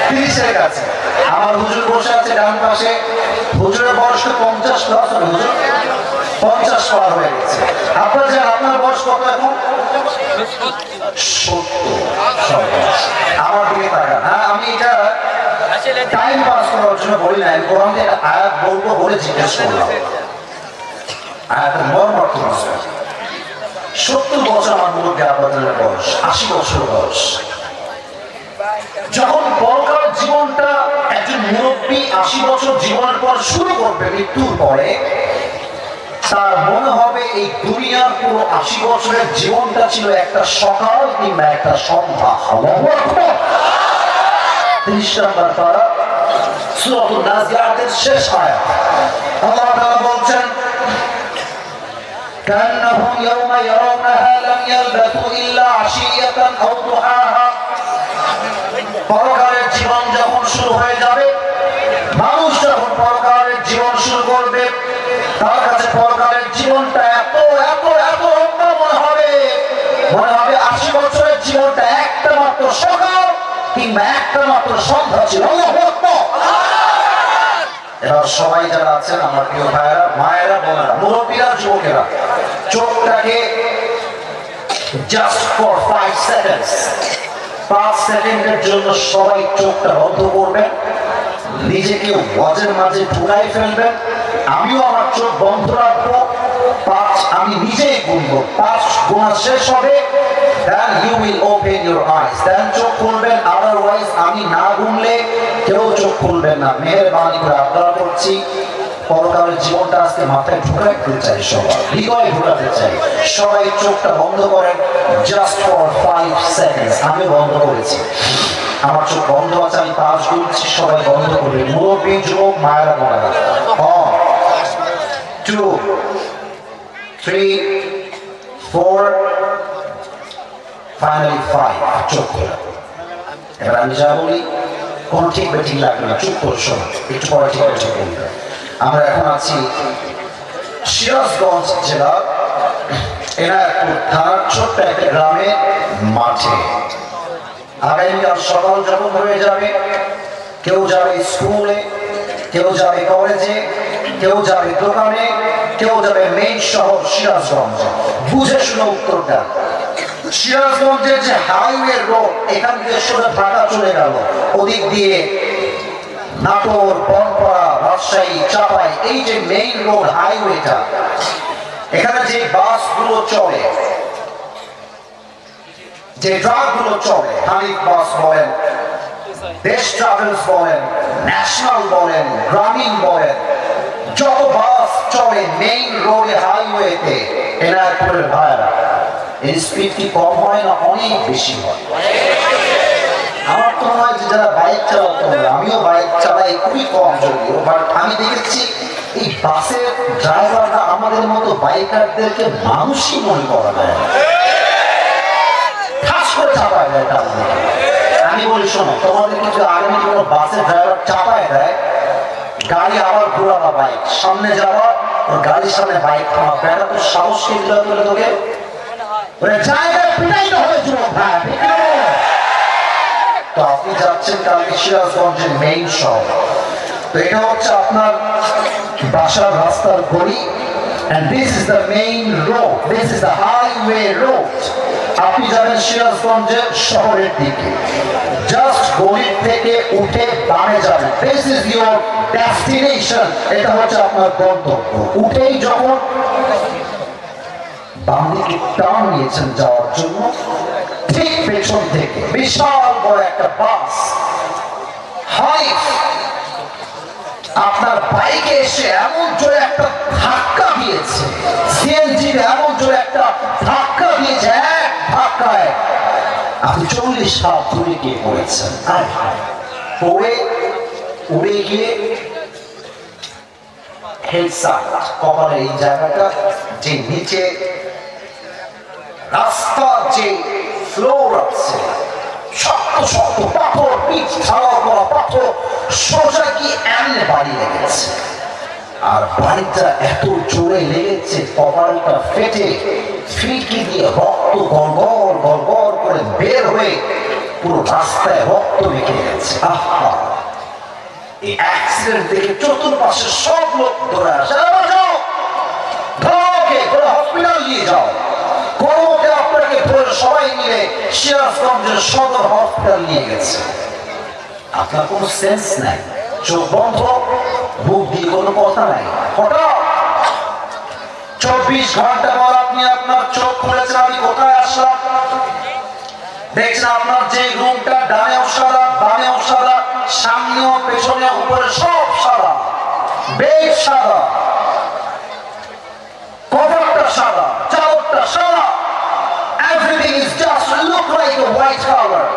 30-এর কাছে। আমার হুজুর বসে আছে ডান পাশে, হুজুরের বয়স তো 50 প্লাস হবে, হুজুর 50 পার হয়ে গেছে। আপনার যে আপনার বয়স কত এখন? 70। আমার দিকে তাকান। হ্যাঁ, আমি এটা টাইম পাস করার জন্য বলি না, আমি কোরআন থেকে একটা আয়াত বলবো বলে জিজ্ঞেস করলাম। আয়াতের মর্ম অর্থ বুঝবেন। 70 বছর আমার মুরব্বী আব্বাদের বয়স, 80 বছর বয়স। যখন পরকাল জীবনটা একজন মুরব্বী 80 বছর জীবনের পর শুরু করবে, মৃত্যুর পরে তার মনে হবে এই দুনিয়ার পুরো 80 বছরের জীবনটা ছিল একটা সকাল কিংবা একটা সন্ধ্যা। 30 নম্বর পারা সূরাতুন নাজিআতের শেষ আয়াত। আল্লাহ তাআলা বলছেন, كأنهم يوم يرونها لم يلبثوا إلا عشية أو ضحاها। পরকালের জীবন যখন শুরু হয়ে যাবে, মানুষ যখন পরকালের জীবন শুরু করবে, তার কাছে পরকালের জীবনটা এত এত এত লম্বা মনে হবে 80 বছরের জীবনটা একটা মাত্র সকাল কিংবা একটা মাত্র সন্ধ্যা ছিল। আল্লাহু আকবার। এবার সবাই যারা আছেন আমার প্রিয় ভাইয়েরা, মায়েরা, বোনেরা, মুরব্বীরা, যুবকেরা, চোখটাকে জাস্ট ফর 5 সেকেন্ডস, 5 সেকেন্ডের জন্য সবাই চোখটা বন্ধ করবেন, নিজেকে ওয়াজের মাঝে ঢুকাই ফেলবেন। আমিও আমার চোখ বন্ধ রাখবো, 5 আমি নিজেই গুনবো, 5 গোনা শেষ হবে, then you will open your eyes, then চোখ খুলবেন। আদারওয়াইজ আমি না গুনলে কেউ চোখ খুলবেন না। মেহেরবানি করে আবদার করছি, পরকালের জীবনটা আজকে মাথায় ঢুকাতে চাই, সবাই হৃদয়ে ঢুকাতে চাই। সবাই চোখটা বন্ধ করেন জাস্ট ফর 5 সেকেন্ডস। আমি বন্ধ করেছি, আমার চোখ বন্ধ আছে, আমি 5 গুনছি, সবাই বন্ধ করবে। মুরব্বী, যুবক, মায়েরা, বোনেরা। 1 2 3 4 ফাইনালি 5। চোখ খোলা। এবার আমি যা বলি কোন ঠিক বেঠিক লাগবে না, চুপ করে শোনো, একটু পরে ঠিক বেঠিক বলবে। আমরা এখন আছি সিরাজগঞ্জ জেলা এনায়তপুর থানার ছোট্ট একটা গ্রামে মাঠে। আগামীকাল সকাল যখন হয়ে যাবে, কেউ যাবে স্কুলে, কেউ যাবে কলেজে, কেউ যাবে দোকানে, কেউ যাবে মেইন শহর সিরাজগঞ্জ। বুঝে শুনে উত্তর দেন। সিরাজগঞ্জের যে হাইওয়ে রোড, এখান থেকে সোজা ঢাকা চলে গেল, ওদিক দিয়ে নাটোর, বনপাড়া, রাজশাহী, চাপাই, এই যে মেইন রোড হাইওয়েটা, এখানে যে বাসগুলো চলে, যে ট্রাকগুলো চলে, হানিফ বাস বলেন, দেশ ট্রাভেলস বলেন, ন্যাশনাল বলেন, গ্রামীণ বলেন, যত বাস চলে মেইন রোডে হাইওয়েতে, এনায়তপুরের ভাইরা, এর স্পিড কি কম হয় না অনেক বেশি হয়? আমার তো মনে হয় যে যারা বাইক চালাতে হবে, আমিও বাইক চালাই খুবই কম যদিও, বাট আমি দেখেছি এই বাসের ড্রাইভাররা আমাদের মতো বাইকারদেরকে মানুষই মনে করা যায়, খাস করে চাপায় দেয় তাদের। আমি বলি শোনো, তোমাদের কিছু আর্মি কোনো বাসের ড্রাইভার চাপায় দেয়, গাড়ি আবার ঘোরাবা, বাইক সামনে যাওয়া, ওর গাড়ির সামনে বাইক থামা, বেড়া তো সাহস কে দিল তোলে তোকে, জায়গায় পিটাইতে হবে যুবক ভাই। তো আপনি যাচ্ছেন কালকে সিরাজগঞ্জের মেইন শহর, তো এটা হচ্ছে আপনার বাসার রাস্তার গলি, and this is the main road, this is the highway road। আপনি যাবেন সিরাজগঞ্জের শহরের দিকে, জাস্ট গলি থেকে উঠে বামে যাবেন, this is your destination, এটা হচ্ছে আপনার গন্তব্য। উঠেই যখন বাম দিকে টার্ন নিয়েছেন যাওয়ার জন্য, ঠিক পেছন থেকে বিশাল বড় একটা বাস হানিফ আপনার বাইকে এসে এমন জোরে একটা ধাক্কা দিয়েছে, সিএনজি এমন জোরে একটা ধাক্কা দিয়েছে, এক ধাক্কায় আপনি 40 হাত দূরে গিয়ে পড়েছেন। আর পড়ে উড়ে গিয়ে হেডসাইড কপালের এই জায়গাটা, যে নিচে রাস্তার যে ফ্লোর আছে, শক্ত শক্ত পাথর, পিচ ছাড়া করা পাথর, সোজা কি এমনি বাড়ি লেগেছে। আর বাড়িটা এত জোরে লেগেছে, কপালটা ফেটে ফিটকি দিয়ে রক্ত গড়গড় গড়গড় করে বের হয়ে পুরো রাস্তায় রক্ত মেখে গেছে। আহা, এই অ্যাক্সিডেন্ট দেখে চতুর্পাশে সব লোক ধরে আসে, হসপিটাল নিয়ে যাও। কোনোমতে আপনাকে ধরে সবাই মিলে সিরাজগঞ্জের সদর হসপিটাল নিয়ে গেছে। আপনার কোনো সেন্স নাই, চোখ বন্ধ, মুখ দিয়ে কোনো কথা নাই। হঠাৎ 24 ঘন্টা পর আপনি আপনার চোখ খুলেছেন, আমি কোথায় আসলাম? দেখছেন আপনার যে রুমটা ডানেও সাদা, বামেও সাদা, সামনেও পেছনে উপরে সব সাদা, বেড সাদা, কভারটা সাদা, চাদরটা সাদা, everything is just look like a white colour.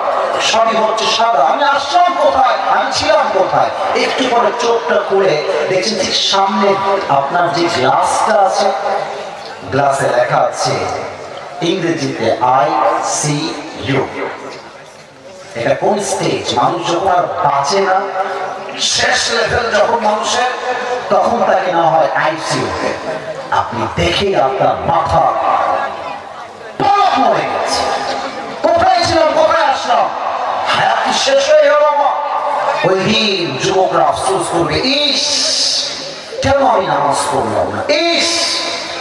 সবই হচ্ছে সাদা। আমি আসলাম কোথায়, আমি ছিলাম কোথায়? একটু পরে চোখটা খুলে দেখছেন ঠিক সামনে আপনার যে গ্লাসটা আছে, গ্লাসে লেখা আছে ইংরেজিতে ICU। এটা কোন স্টেজ? মানুষ যখন আর বাঁচে না, শেষ লেভেল যখন মানুষের, তখন তাকে না হয় ICU। আপনি দেখে আপনার মাথা পলক হয়ে গেছে। কোথায় ছিলাম, কোথায় আসলাম? হায়াত শেষ হয়ে গেল আমার। ওই দিন যুবকরা আফসোস করবে, ইস কেন আমি নামাজ পড়লাম না, ইস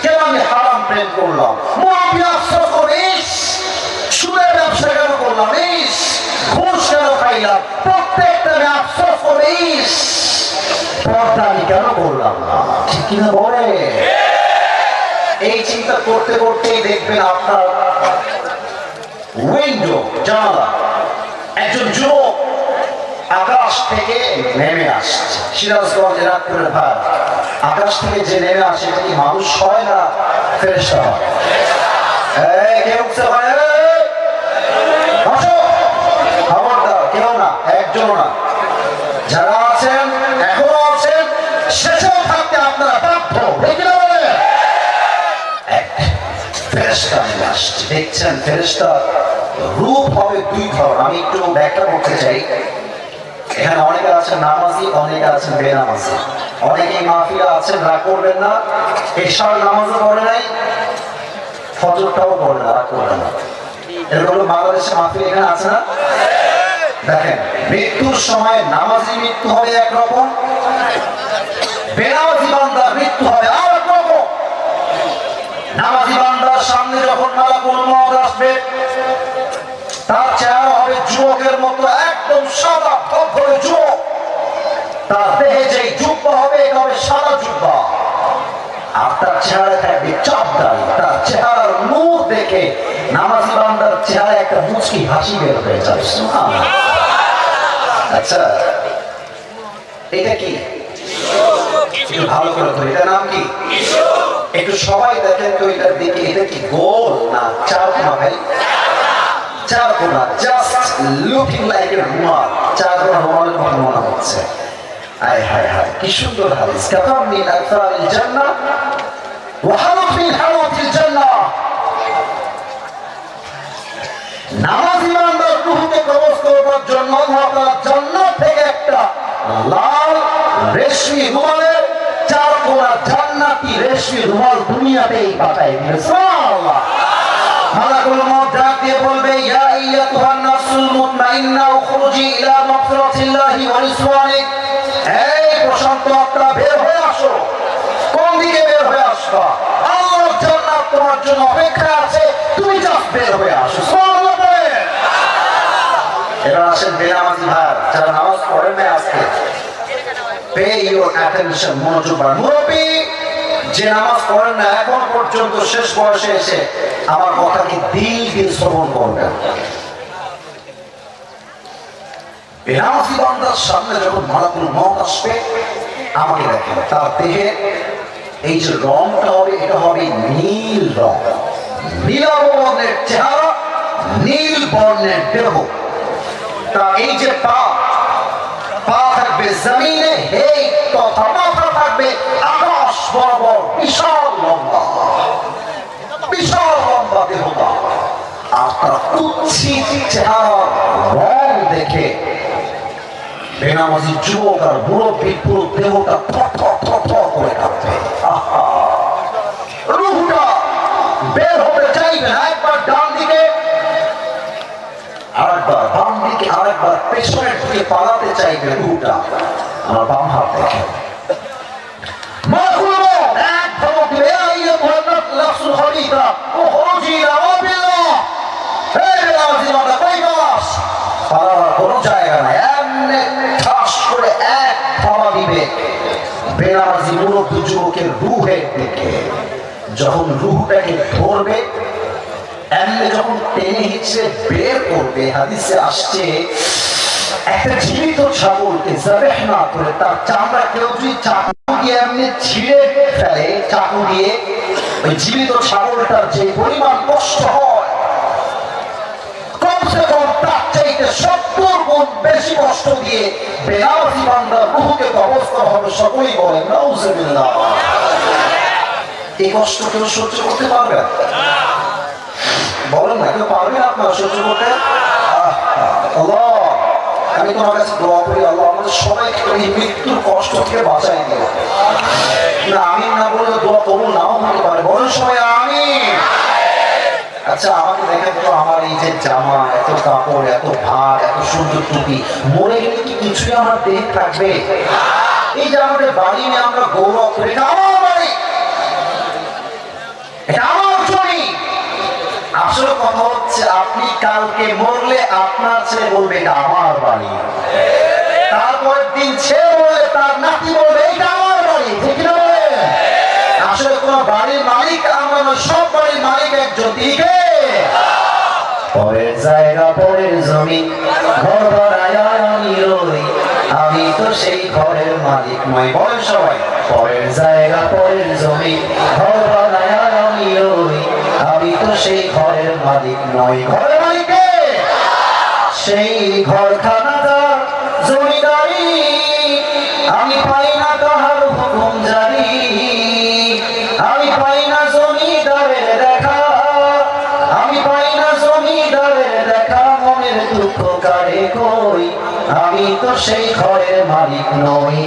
কেন আমি হারাম প্রেম করলাম। মুরব্বী আফসোস করবে, ইস সুদের ব্যবসা কেন করলাম, ইস ঘুষ কেন খাইলাম। প্রত্যেকটা আমি আফসোস করবে, ইস পর্দা আমি কেন করলাম না। ঠিক কিনা বলে? এই চিন্তা করতে করতেই দেখবেন আপনার উইন্ডো, জানালা, একজন যুবক আকাশ থেকে নেমে আসছে। সিরাজগঞ্জ রাতপুরের ভার, আকাশ থেকে যে নেমে আসে এটা কি মানুষ হয় না ফেরেশতা হয়? কেউ খবরদার, কেউ না, একজন না। যারা আছেন, এখনো আছেন, শেষেও থাকতে আপনারা বাধ্য। ফেরেশতা নেমে আসছে। দেখছেন ফেরেশতার রূপ হবে দুই ধরনের। আমি একটু ব্যাখ্যা করতে চাই। এখানে অনেকে আছেন নামাজি, অনেকে আছেন বেনামাজি। অনেকেই মাহফিলে আছেন, রাগ করবেন না, এশার নামাজও পড়ে নাই, ফজরটাও পড়ে না, রাগ করবেন না। এরকম বাংলাদেশে মাহফিল এখানে আছে না? দেখেন, মৃত্যুর সময় নামাজি মৃত্যু হবে একরকম, বেনামাজি বান্দার মৃত্যু হবে আর এক রকম। নামাজি বান্দার সামনে যখন মালাকুল মউত আসবে, তার চেহারা হবে যুবকের মতো একদম সাদা ধবধবে যুবক। তার দেহে যে জুব্বা হবে এটা হবে সাদা জুব্বা, আর তার চেহারা থাকবে চাপদারি। তার চেহারার নূর দেখে নামাজি বান্দার চেহারা একটা মুচকি হাসি বের হয়ে যাবে। আচ্ছা, এটা কি? একটু ভালো করে ধরে, এটা নাম কি? একটু সবাই দেখেন তো এটার দিকে, এটা কি গোল না চারকোনা? ভাই চারকোনা, জাস্ট লুকিং লাইক এ রুমাল। চারকোনা রুমালের মতো মনে হচ্ছে। আয় হায় হায়, কি সুন্দর হাদিস। কাতাম মিন আকফারিল জান্নাহ ওয়া হালুফ মিন হালুফিল জান্নাহ। নামাজি বান্দার রূহকে কবজ করবার জন্য আল্লাহ তাআলা জান্নাত থেকে একটা লাল রেশমি রুমালের চারকোনা জান্নাতি রেশমি রুমাল দুনিয়াতেই পাঠায় দিলেন। সুবহানাল্লাহ। মালাকুল মউত ডাক দিয়ে বলবে, ইয়া আইয়াতুহান নাফসুল মুতমাইন্নাহ উখরুজি ইলা মাগফিরাতিল্লাহি ওয়া রিজওয়ানিহি। এই প্রশান্ত আত্মা, বের হয়ে আসো। কোন দিকে বের হয়ে আসবা? আল্লাহর জান্নাত তোমার জন্য অপেক্ষা আছে, তুমি জাস্ট বের হয়ে আসো। সুবহানাল্লাহ। এরা আসেন বেনামাজি ভাই, যারা নামাজ পড়েন না, আজকে পে ইউর অ্যাটেনশন, মনোযোগ বাড়ান। মুরব্বী যে নামাজ পড়েন না এখন পর্যন্ত, শেষ বয়সে এসে আমার কথাকে দিল দিয়ে শ্রবণ করবেন। বেনামাজি বান্দার সামনে যখন মালাকুল মউত আসবে, আমাকে দেখেন, তার দেহে এই যে রংটা হবে, এটা হবে নীল রং। নীলাভ বর্ণের চেহারা, নীল বর্ণের দেহ। তা এই যে পা থাকবে জমিনে, এই তথা মাথা থাকবে আকাশ বরাবর, বিশাল লম্বা, বিশাল লম্বা দেহটা। আর তার কুৎসিত চেহারার রং দেখে বেনামাজি যুবক আর মুরব্বী পুরো দেহটা থর থর থর থর করে কাঁপবে। রূহটা বের হতে চাইবে না। একবার ডান দিকে, আরেকবার বাম পালাতে চাইবে রুহটা আমার বাম হাত দেখে কোনো জায়গা নাই, এমনি ঠাস করে এক থাবা দিবে বেনামাজি মুরব্বী যুবকের রুহের দিকে। যখন রুহটাকে ধরবে এমনি যখন টেনে হিচড়ে বের করবে, হাদিসে আসছে একটা জীবিত ছাগলকে জাবেহ না করে তার চামড়া কেউ যদি চাকু দিয়ে এমনি ছিঁড়ে ফেলে, চাকু দিয়ে ওই জীবিত ছাগলটার যে পরিমাণ কষ্ট হয় কমসে কম তার চাইতে 70 গুণ বেশি কষ্ট দিয়ে বেনামাজি বান্দার রূহকে কবজ করা হবে। সকলেই বলেন নাউজুবিল্লাহ। এই কষ্ট কেউ সহ্য করতে পারবে? বলেন না, কেউ পারবেন আপনারা সহ্য করতে? আল্লাহ, আমি তোমার কাছে দোয়া করি, আল্লাহ আমাদের সবাইকে এই মৃত্যুর কষ্ট থেকে বাঁচাই দিও। না আমিন না বলে দোয়া কবুল নাও হতে পারে, বলেন সবাই আমিন। আচ্ছা আমাকে দেখেন তো, আমার এই যে জামা, এত কাপড়, এত ভার, এত সুন্দর টুপি, মরে গেলে কি কিছুই আমার দেহ থাকবে? এই যে আমাদের বাড়ি নিয়ে আমরা গৌরব করি, এটা আমার বাড়ি, এটা আমার জমি। আসলে কথা হচ্ছে আপনি কালকে মরলে আপনার ছেলে বলবে এটা আমার বাড়ি, তারপরের দিন ছেলে বললে তার নাতি বলবে এটা আমার বাড়ি, ঠিক না? আসলে কোন বাড়ির মালিক আমরা নয়, সব বাড়ির মালিক একজন, ঠিক? পরের জায়গা পরের জমি, ঘর বানায় আমি রই, আমি তো সেই ঘরের মালিক নই। বলেন সবাই, পরের জায়গা পরের জমি, ঘর বানায় আমি রই, আমি তো সেই ঘরের মালিক নই। ঘরের মালিক কে? সেই ঘরখানাদার জমিদারি, আমি পাই না তাহার হুকুম জারি, আমি পাই না জমিদারের দেখা, আমি পাই না জমিদারের দেখা, মনের দুঃখ কারে কই, আমি তো সেই ঘরের মালিক নই।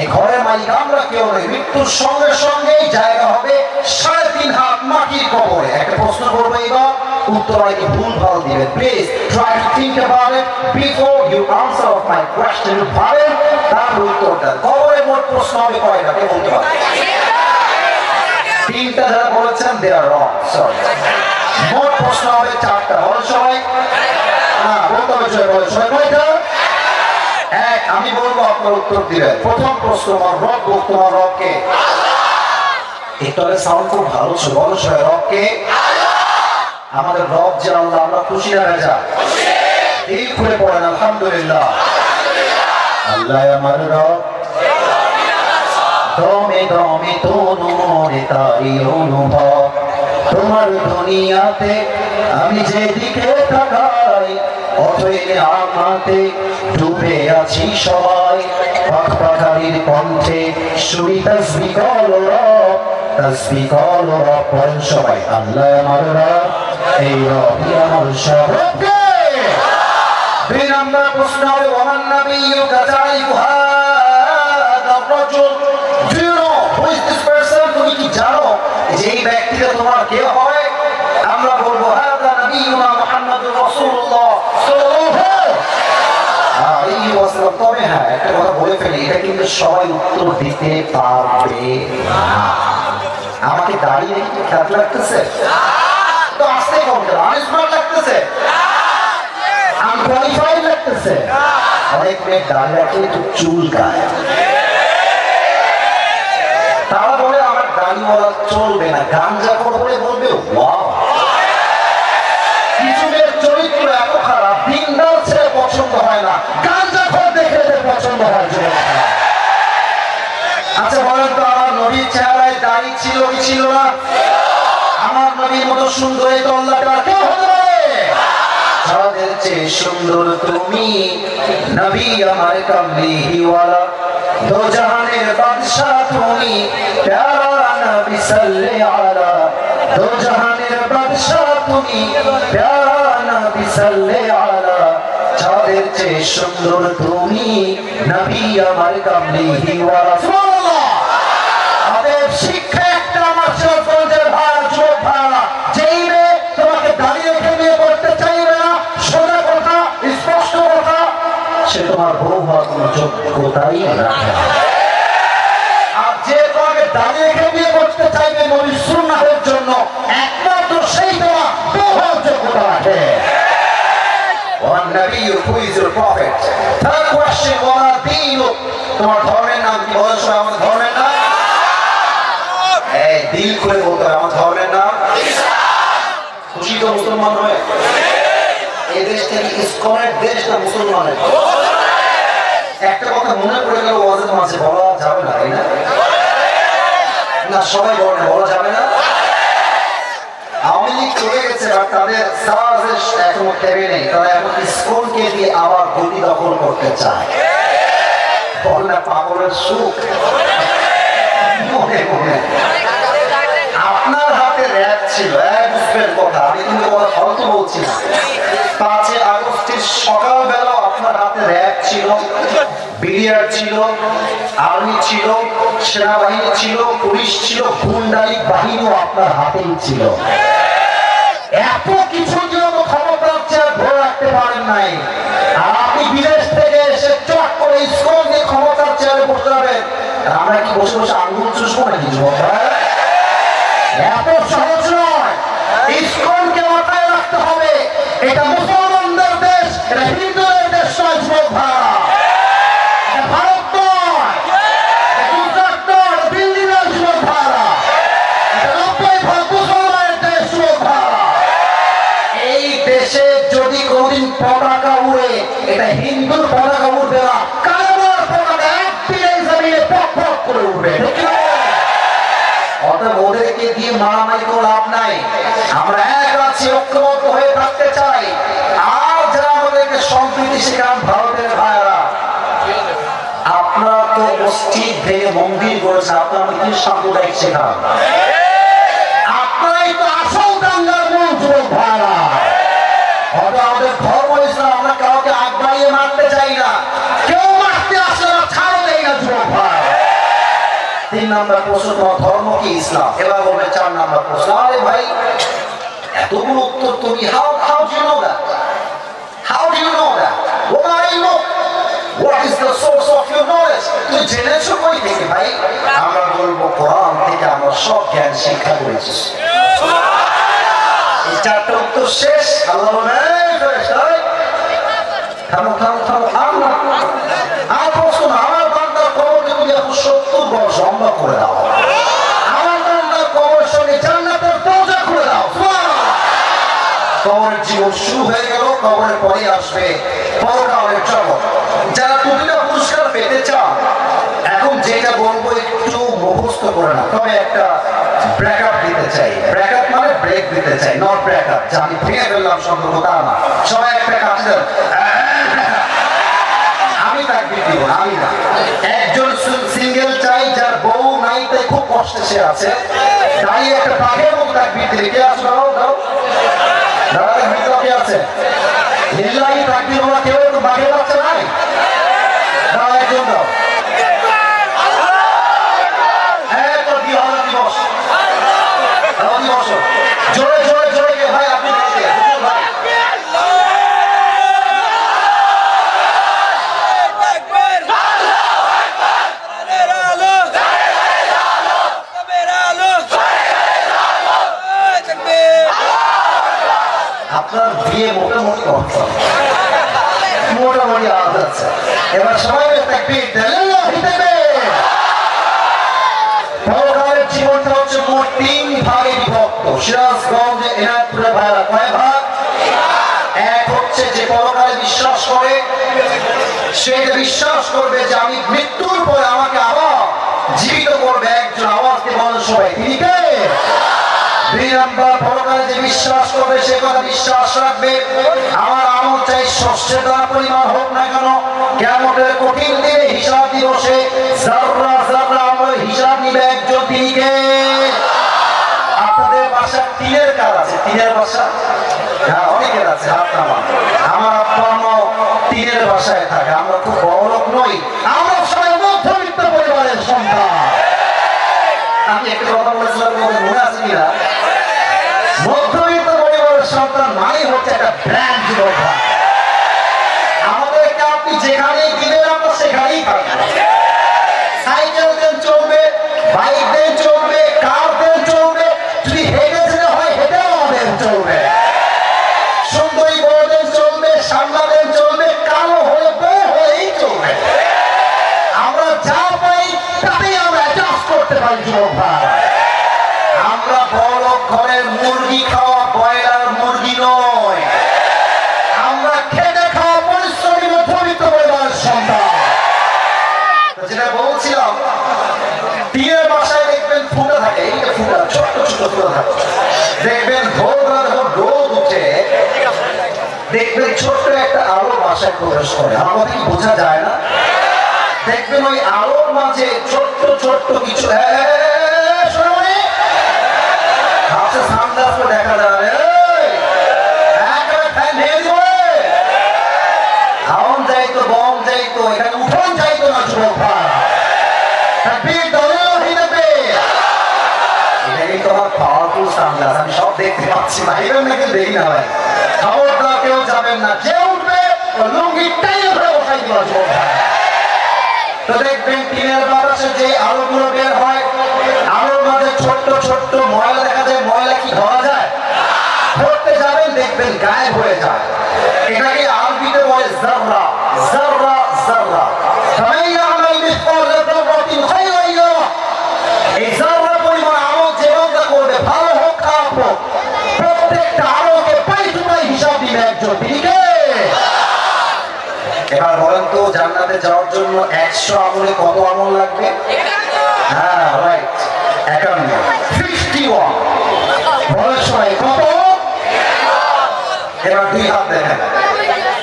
এই ঘরের মালিক আমরা কেউ নই। মৃত্যুর সঙ্গে সঙ্গেই জায়গা হবে 3.5 হাত মাটির কবরে। একটা প্রশ্ন করবো, এবার উত্তর আগে ভুল ভাল দিবেন। Please try to think about it before you answer of my question. ভাবেন তার উত্তরটা। কবরে মোট প্রশ্ন হবে কয়টা, কে বলতে পারে? 3টা যারা বলেছেন দে আর রং, সরি। মোট প্রশ্ন হবে 4টা। বলেন সবাই? না বলতে হবে সবাই, বলেন সবাই কয়টা? এক, আমি বলবো আপনার উত্তর দিবেন। প্রথম প্রশ্ন, আমার রব, তোমার রব কে? একটু আগে সাউন্ড খুব ভালো ছিল, বলো সবাই রব কে? আমাদের রব যে আল্লাহ, আমরা খুশি না রাজা? এই খুলে পড়েন আলহামদুলিল্লাহ। আল্লাহ আমার রব, দমে দমে তনু মনে তারি অনুভব, তোমার দুনিয়াতে আমি যেদিকে তাকাই অথই আমাতে ডুবে আছি সবাই। পাখ পাখালির কণ্ঠে শুনি তাসবিহ কর রব, তাসবিহ কর রব। বলেন সবাই, আল্লাহ আমার রব, এই রবই আমার সব। দুই নম্বর প্রশ্ন হবে, ওমান নাবিয়্যুকা তারিফু হাদা রাজুল, do you know who is this person? তুমি কি জানো যে এই ব্যক্তিটা তোমার কে হয়? আমরা বলবো হাদা নবিয়ুনা মুহাম্মাদুর রাসূলুল্লাহ সাল্লাল্লাহু আলাইহি ওয়াসাল্লাম। তবে হ্যাঁ, একটা কথা বলে ফেলি, এটা কিন্তু সবাই উত্তর দিতে পারবে না। আমাকে দাঁড়িয়ে রেখে খারাপ লাগতেছে? তো আসতে কোনটা আনস্মার্ট লাগতেছে, আনকোয়ালিফাইড লাগতেছে। অনেক মেয়ে দাঁড়িয়ে রাখলে একটু চুল গায়, তারা বলে আমার দাড়িওয়ালা চলবে না, গাঞ্জা করে বলবে ওয়াও। কিছু মেয়ের চরিত্র এত খারাপ, দিনদার ছেলে পছন্দ হয় না, গাঞ্জা খোর দেখে পছন্দ হয়। আচ্ছা বলেন তো, আমার নবীর চেহারায় দাড়ি ছিল কি ছিল না? আমার নবীর মতো সুন্দর এই তল্লাটা কেউ হতে পারে? যাদের চেয়ে সুন্দর তুমি নবী আমার কামলিওয়ালা, দো জাহানের বাদশাহ তুমি, প্যারা নবী সাল্লে আলা, দো জাহানের বাদশাহ তুমি, প্যারা নবী সাল্লে আলা। যাদের চেয়ে সুন্দর তুমি নবী আমার কামলিওয়ালা। সুবহানাল্লাহ। আমাদের শিক্ষা একটা, আমার সর্বজের ভাড়া, যুবক ভাড়া, যেই মেয়ে তোমাকে দাঁড়িয়ে রেখে নিয়ে পড়তে চাইবে না, সোজা কথা স্পষ্ট তোমার বউ হওয়ার কোনো যোগ্যতাই রাখে না। আর যে তোমাকে দাঁড়িয়ে রেখে বিয়ে করতে চাইবে নবীর সুন্নাতের জন্য, একমাত্র সেই তোমার বউ হওয়ার যোগ্যতা রাখে। তোমার ধর্মের নাম কি? বলার সময় আমার ধর্মের নাম দিল করে বলতে হবে, আমার ধর্মের নাম। খুশি তো মুসলমান হয়ে? এই দেশ থেকে ইসকনের দেশ না মুসলমানের? একটা কথা মনে পড়ে গেল, ওয়াজের মাঝে বলা যাবে না, তাই না? না সবাই বলে বলা যাবে না। আওয়ামী লীগ চলে গেছে, আর তাদের এখনো থেমে নেই। তারা এখন ইসকনকে দিয়ে আবার গদি দখল করতে চায়। বল না পাগলের সুখ মনে মনে। আপনার হাতে র‍্যাব ছিল, বুঝবেন কথা, আমি কিন্তু কথা ফালতু বলছি না। 5 আগস্টের সকালবেলা আপনার হাতে র‍্যাব ছিল, বিডিআর ছিল, আর্মি ছিল, সেনাবাহিনী ছিল, পুলিশ ছিল, গুন্ডালি বাহিনীও আপনার হাতেই ছিল। এত কিছু জন্য ক্ষমতার চেয়ার ধরে রাখতে পারেন নাই, আর আপনি বিদেশ থেকে এসে চট করে ইসকন নিয়ে ক্ষমতার চেয়ারে বসে যাবেন। আমরা কি বসে বসে আঙ্গুল চুষবো নাকি যুবক? এত সহজ নয়। ইসকনকে মাথায় রাখতে হবে, এটা মুসলমানদের দেশ, এটা হিন্দুদের দেশ নয় যুবক ভাইরা। এটা ভারত নয়, গুজরাট নয়, দিল্লি নয় যুবক ভাইরা। এটা 90% মুসলমানের দেশ যুবক ভাইরা। এই দেশে যদি কোনদিন পতাকা উড়ে, এটা হিন্দুর পতাকা উঠবে না, কারবার পতাকা একদিনে জমিনে পক পক করে উঠবে। অতএব ওদেরকে দিয়ে মারামারি করে লাভ নাই। আমরা এক আছি, ঐক্যবদ্ধ হয়ে থাকতে চাই। আর যারা আমাদেরকে সম্প্রীতি শেখান ভারতের ভাইয়েরা, আপনারা তো মসজিদ ভেঙে মন্দির করেছেন, আপনারা কি সাম্প্রদায়িক শেখান? আপনারাই তো আসল দাঙ্গার মূল যুবক ভাইয়েরা। আমাদের ধর্ম ইসলাম, আমরা কাউকে আগ বাড়িয়ে মারতে চাই না, কেউ মারতে আসলে না, ছাড়ো দেই না যুবক ভাই। 3 নাম্বার প্রশ্ন, তোমার ধর্ম কি? ইসলাম। এবার বলবে 4 নাম্বার প্রশ্ন, আরে ভাই এতগুলো উত্তর তুমি how do you know that? How do you know that? What do you know? What is the source of your knowledge? তুই জেনেছো কই থেকে ভাই? আমরা বলবো কোরআন থেকে আমরা সব জ্ঞান শিক্ষা করেছি। এই 4টা উত্তর শেষ। আল্লাহ বলেন থামো থামো থামো, আর প্রশ্ন না। আমার বান্দার কবরকে তুমি এখন 70 বর্ষ লম্বা করে দাও। আমার বান্দার কবর সঙ্গে জান্নাতের দরজা খুলে দাও। কবরের জীবন শুরু হয়ে গেল, কবরের পরে আসবে পরকালের জগৎ। যারা দুটো পুরস্কার পেতে চান, এখন যেটা বলবো একটু মুখস্থ করে না, তবে একটা ব্রেকআপ দিতে চাই। ব্রেকআপ মানে ব্রেক দিতে চাই, নট ব্রেকআপ যে আমি ভেঙে ফেললাম সম্পর্ক, তা না। সবাই একটা কাজ দেন, আমি তাকবীর দিব না, আমি না। একজন সিঙ্গেল চাই, যার বউ নাই, তাই খুব কষ্টে সে আছে, তাই একটা বাঘের মতো তাকবীর দিলে কে আসবে? দাও দাদা, তাকবীর কে আছে? লিল্লাহি তাকবীর বলা কেউ একটু বাঘের বাচ্চা নাই? দাও, একজন দাও। জোরে জোরে জোরে ভাই, আপনি ভাই আপনার বিয়ে মোটামুটি মোটামুটি আওয়াজ আছে। এবার সবাই তাকবীর দেন। পরকালের জীবনটা হচ্ছে মোট 3 ভাগে বিভক্ত। সিরাজগঞ্জ এনায়তপুরের ভাইরা কয় ভাগ? এক হচ্ছে যে পরকালে বিশ্বাস করে, সে বিশ্বাস করবে যে আমি মৃত্যুর পরে আমাকে আবার জীবিত করবে একজন, আওয়াজ দিয়ে বলেন সবাই, তিনি কে? 2 নাম্বার, পরকালে যে বিশ্বাস করবে সে কথা বিশ্বাস রাখবে আমার আমল চাই শস্যের দানা পরিমাণ হোক না কেন, কিয়ামতের কঠিন দিনে হিসাব দিবসে যাররা যাররা আমল হিসাব নিবে একজন, তিনি কে? আপনাদের বাসা টিনের কাজ আছে? টিনের বাসা? হ্যাঁ, অনেকের আছে, হাত নামান। আমার আব্বা আম্মা টিনের বাসায় থাকে। আমরা খুব বড় লোক নই, আমরা সবাই মধ্যবিত্ত পরিবারের সন্তান। আমি একটা কথা বলেছিলাম, মনে আছে কিনা? মধ্যবিত্ত পরিবারের সন্তান মানে হচ্ছে একটা ব্র্যান্ড যুবক। আমাদেরকে আপনি যেখানে তাতেই আমরা অ্যাডজাস্ট করতে পারি যুবক ভাই। আমরা বড় ঘরের মুরগি খাওয়া ব্রয়লার মুরগি নয়, আমরা খেটে খাওয়া পরিশ্রমী মধ্যবিত্ত পরিবারের সন্তান। যেটা বলছিলাম, টিনের বাসায় দেখবেন ফুটা থাকে, এই যে ফুটা ছোট্ট ছোট ফুটা থাকে, দেখবেন ভোরবেলা যখন রোদ উঠে দেখবেন ছোট্ট একটা আলো বাসায় প্রবেশ করে। আমার কথা কি বোঝা যায় না? দেখবেন ওই আলোর মাঝে ছোট্ট ছোট্ট কিছু দেখা যায়, আউন যাইতো বম যাইতো, এখানে উঠোন যাইতো না যুবক ভাই। আমি সব দেখতে পাচ্ছি, বাইরের নাকি দেরি না ভাই, খবরদার কেউ যাবেন না, যে উঠবে লুঙ্গিটাই আমরা বসাই দিব যুবক ভাই। তো দেখবেন টিনের বাতাসে যে আলোগুলো বের হয়, আলোর মাঝে ছোট্ট ছোট্ট ময়লা দেখা যায়, ময়লা কি ধরা যায়? ধরতে যাবেন দেখবেন গায়েব হয়ে যায়। এটাকে আরবিতে বলে যাররা, যাররা যাররা। এই যাররা পরিমাণ আলো যে বান্দা করবে, ভালো হোক খারাপ হোক, প্রত্যেকটা আলোকে পাই টু পাই হিসাব দিবে একজন। ঠিক আছে, এবার বলেন তো জান্নাতে যাওয়ার জন্য 100 আমলে কত আমল লাগবে? হ্যাঁ রাইট, 51। বলার সময় কত? এবার 2 হাত দেখেন।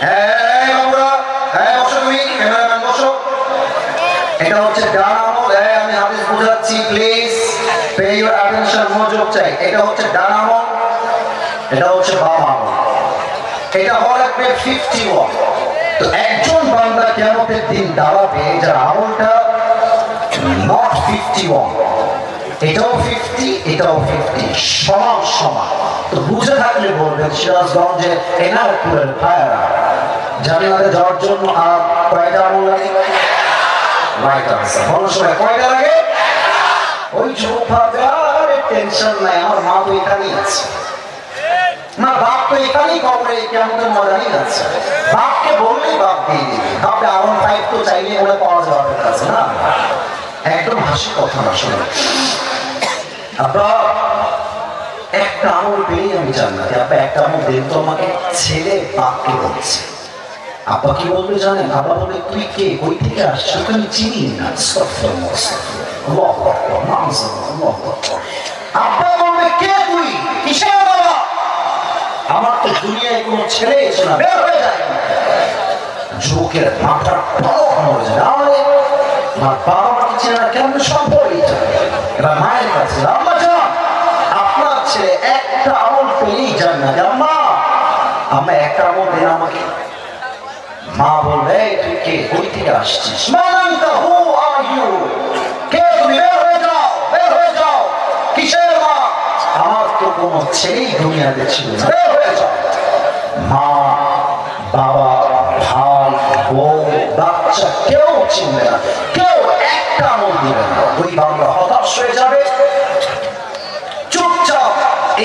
হ্যাঁ বাবুরা, হ্যাঁ বসো, তুমি ক্যামেরাম্যান বসো। এটা হচ্ছে ডান আমল। হ্যাঁ আমি হাদিস বুঝাচ্ছি, প্লিজ পে ইউর অ্যাটেনশন, মনোযোগ চাই। এটা হচ্ছে ডান আমল, এটা হচ্ছে বাম আমল। এটা হওয়া লাগবে 51। তো একজন বান্দা কিয়ামতের দিন দাঁড়াবে যার আমলটা নট 51, এটাও 50, এটাও 50, সমান সমান। তো বুঝে থাকলে বলবেন সিরাজগঞ্জে এনারপুরের ভাইয়েরা জান্নাতে যাওয়ার জন্য আর কয়টা আমল লাগে? Right answer. বলার সময় কয়টা লাগে? ওই যুবক ভাববে আরে টেনশন নাই, আমার মা তো এখানেই আছে, না বাপ তো এখানেই কবরে কেমন মজাই আছে, বাপকে বললেই বাপ দিয়ে দিবে। বাপে আরন 5 তো চাইলে বলে পাওয়া যাবে আপনার কাছে না? একদম হাসি কথা না। শুনে আপনার একটা আমল পেলেই আমি জান্নাতে। আপনি একটা আমল দেন তো আমাকে। ছেলে বাপকে বলছে, আব্বা কি বলবে জানেন? আব্বা বলবে তুই কে, কই থেকে আসছিস, ওকে আমি চিনি না। আব্বা বলবে কে তুই, কিসের বাবা? আমার তো দুনিয়ায় কোনো ছেলে এসে না, বের হয়ে যায়। যুবকের মাথা টক মরে যায়, আরে আমার বাবা মাকে চেনে না কেমন সম্ভব? এবার মায়ের কাছে, আম্মা যান আপনার ছেলে একটা আমল পেলেই যান না, আম্মা আমরা একটা আমল দেন আমাকে। মা বলবে তুই কে, কই থেকে আসছিস? হু আর ইউ, কে তুমি? বের হয়ে যাও, বের হয়ে যাও। কিসের মা? আমার তো কোনো ছেলেই দুনিয়াতে ছিল না, বের হয়ে যাও। মা বাবা ভাই বউ বাচ্চা কেউ চিনবে না, কেউ একটা আমল দিবে না। ওই বাংলা হতাশ হয়ে যাবে, চুপচাপ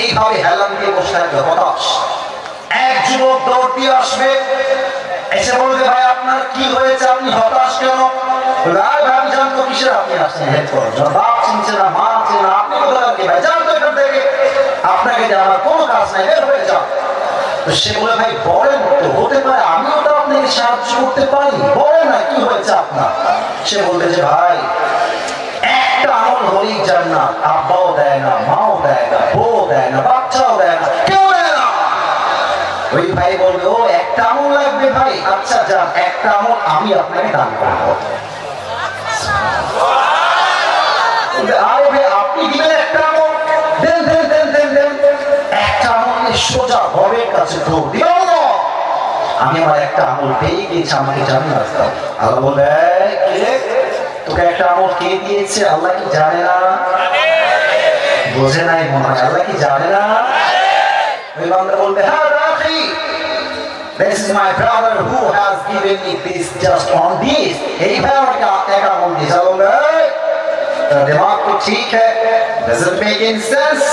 এইভাবে হেলান দিয়ে বসে থাকবে হতাশ। এক যুবক দৌড় দিয়ে আসবে, এসে বলবে ভাই আপনার কি হয়েছে, আপনি হতাশ কেন? ভাই জানতো কিসের আপনি আসছেন, হেল্প করার জন্য। বাপ চিনছে না, মা চিনছে না, আপনি কোথায় ভাই জানতো এখান থেকে, আপনাকে যে আমার কোনো কাজ নাই, বের হয়ে যাও। তো সে বলে ভাই বলেন তো, হতে পারে আমিও তো আপনাকে সাহায্য করতে পারি, বলেন না কি হয়েছে আপনার। সে বলবে যে ভাই একটা আমল হলেই জান্নাত, আব্বাও দেয় না, মাও দেয় না, বউ দেয় না, বাচ্চাও দেয় না, কেউ দেয় না। ওই ভাই বলবে ও একটা আমল লাগবে ভাই, আচ্ছা যান একটা আমল আমি আপনাকে দান করবো। আরে ভাই আপনি দিবেন একটা আমল, দেন দেন দেন দেন দেন। একটা আমল সোজা ঘরের কাছে দৌড় দিল, আমি আমার একটা আমল পেয়ে গিয়েছি, আমাকে জান্নাত দাও। আল্লাহ বলবে কি রে, তোকে একটা আমল কে দিয়েছে? আল্লাহ কি জানে না? বোঝে নাই মনে হয়, আল্লাহ কি জানে না? ওই বান্দা বলবে হ্যাঁ রাখি, this is my brother who has given me this just on this, এই ভাই আমাকে এক আমল দিয়েছে। বলবে দিমাগ তো ঠিক হ্যাঁ, doesn't make any sense,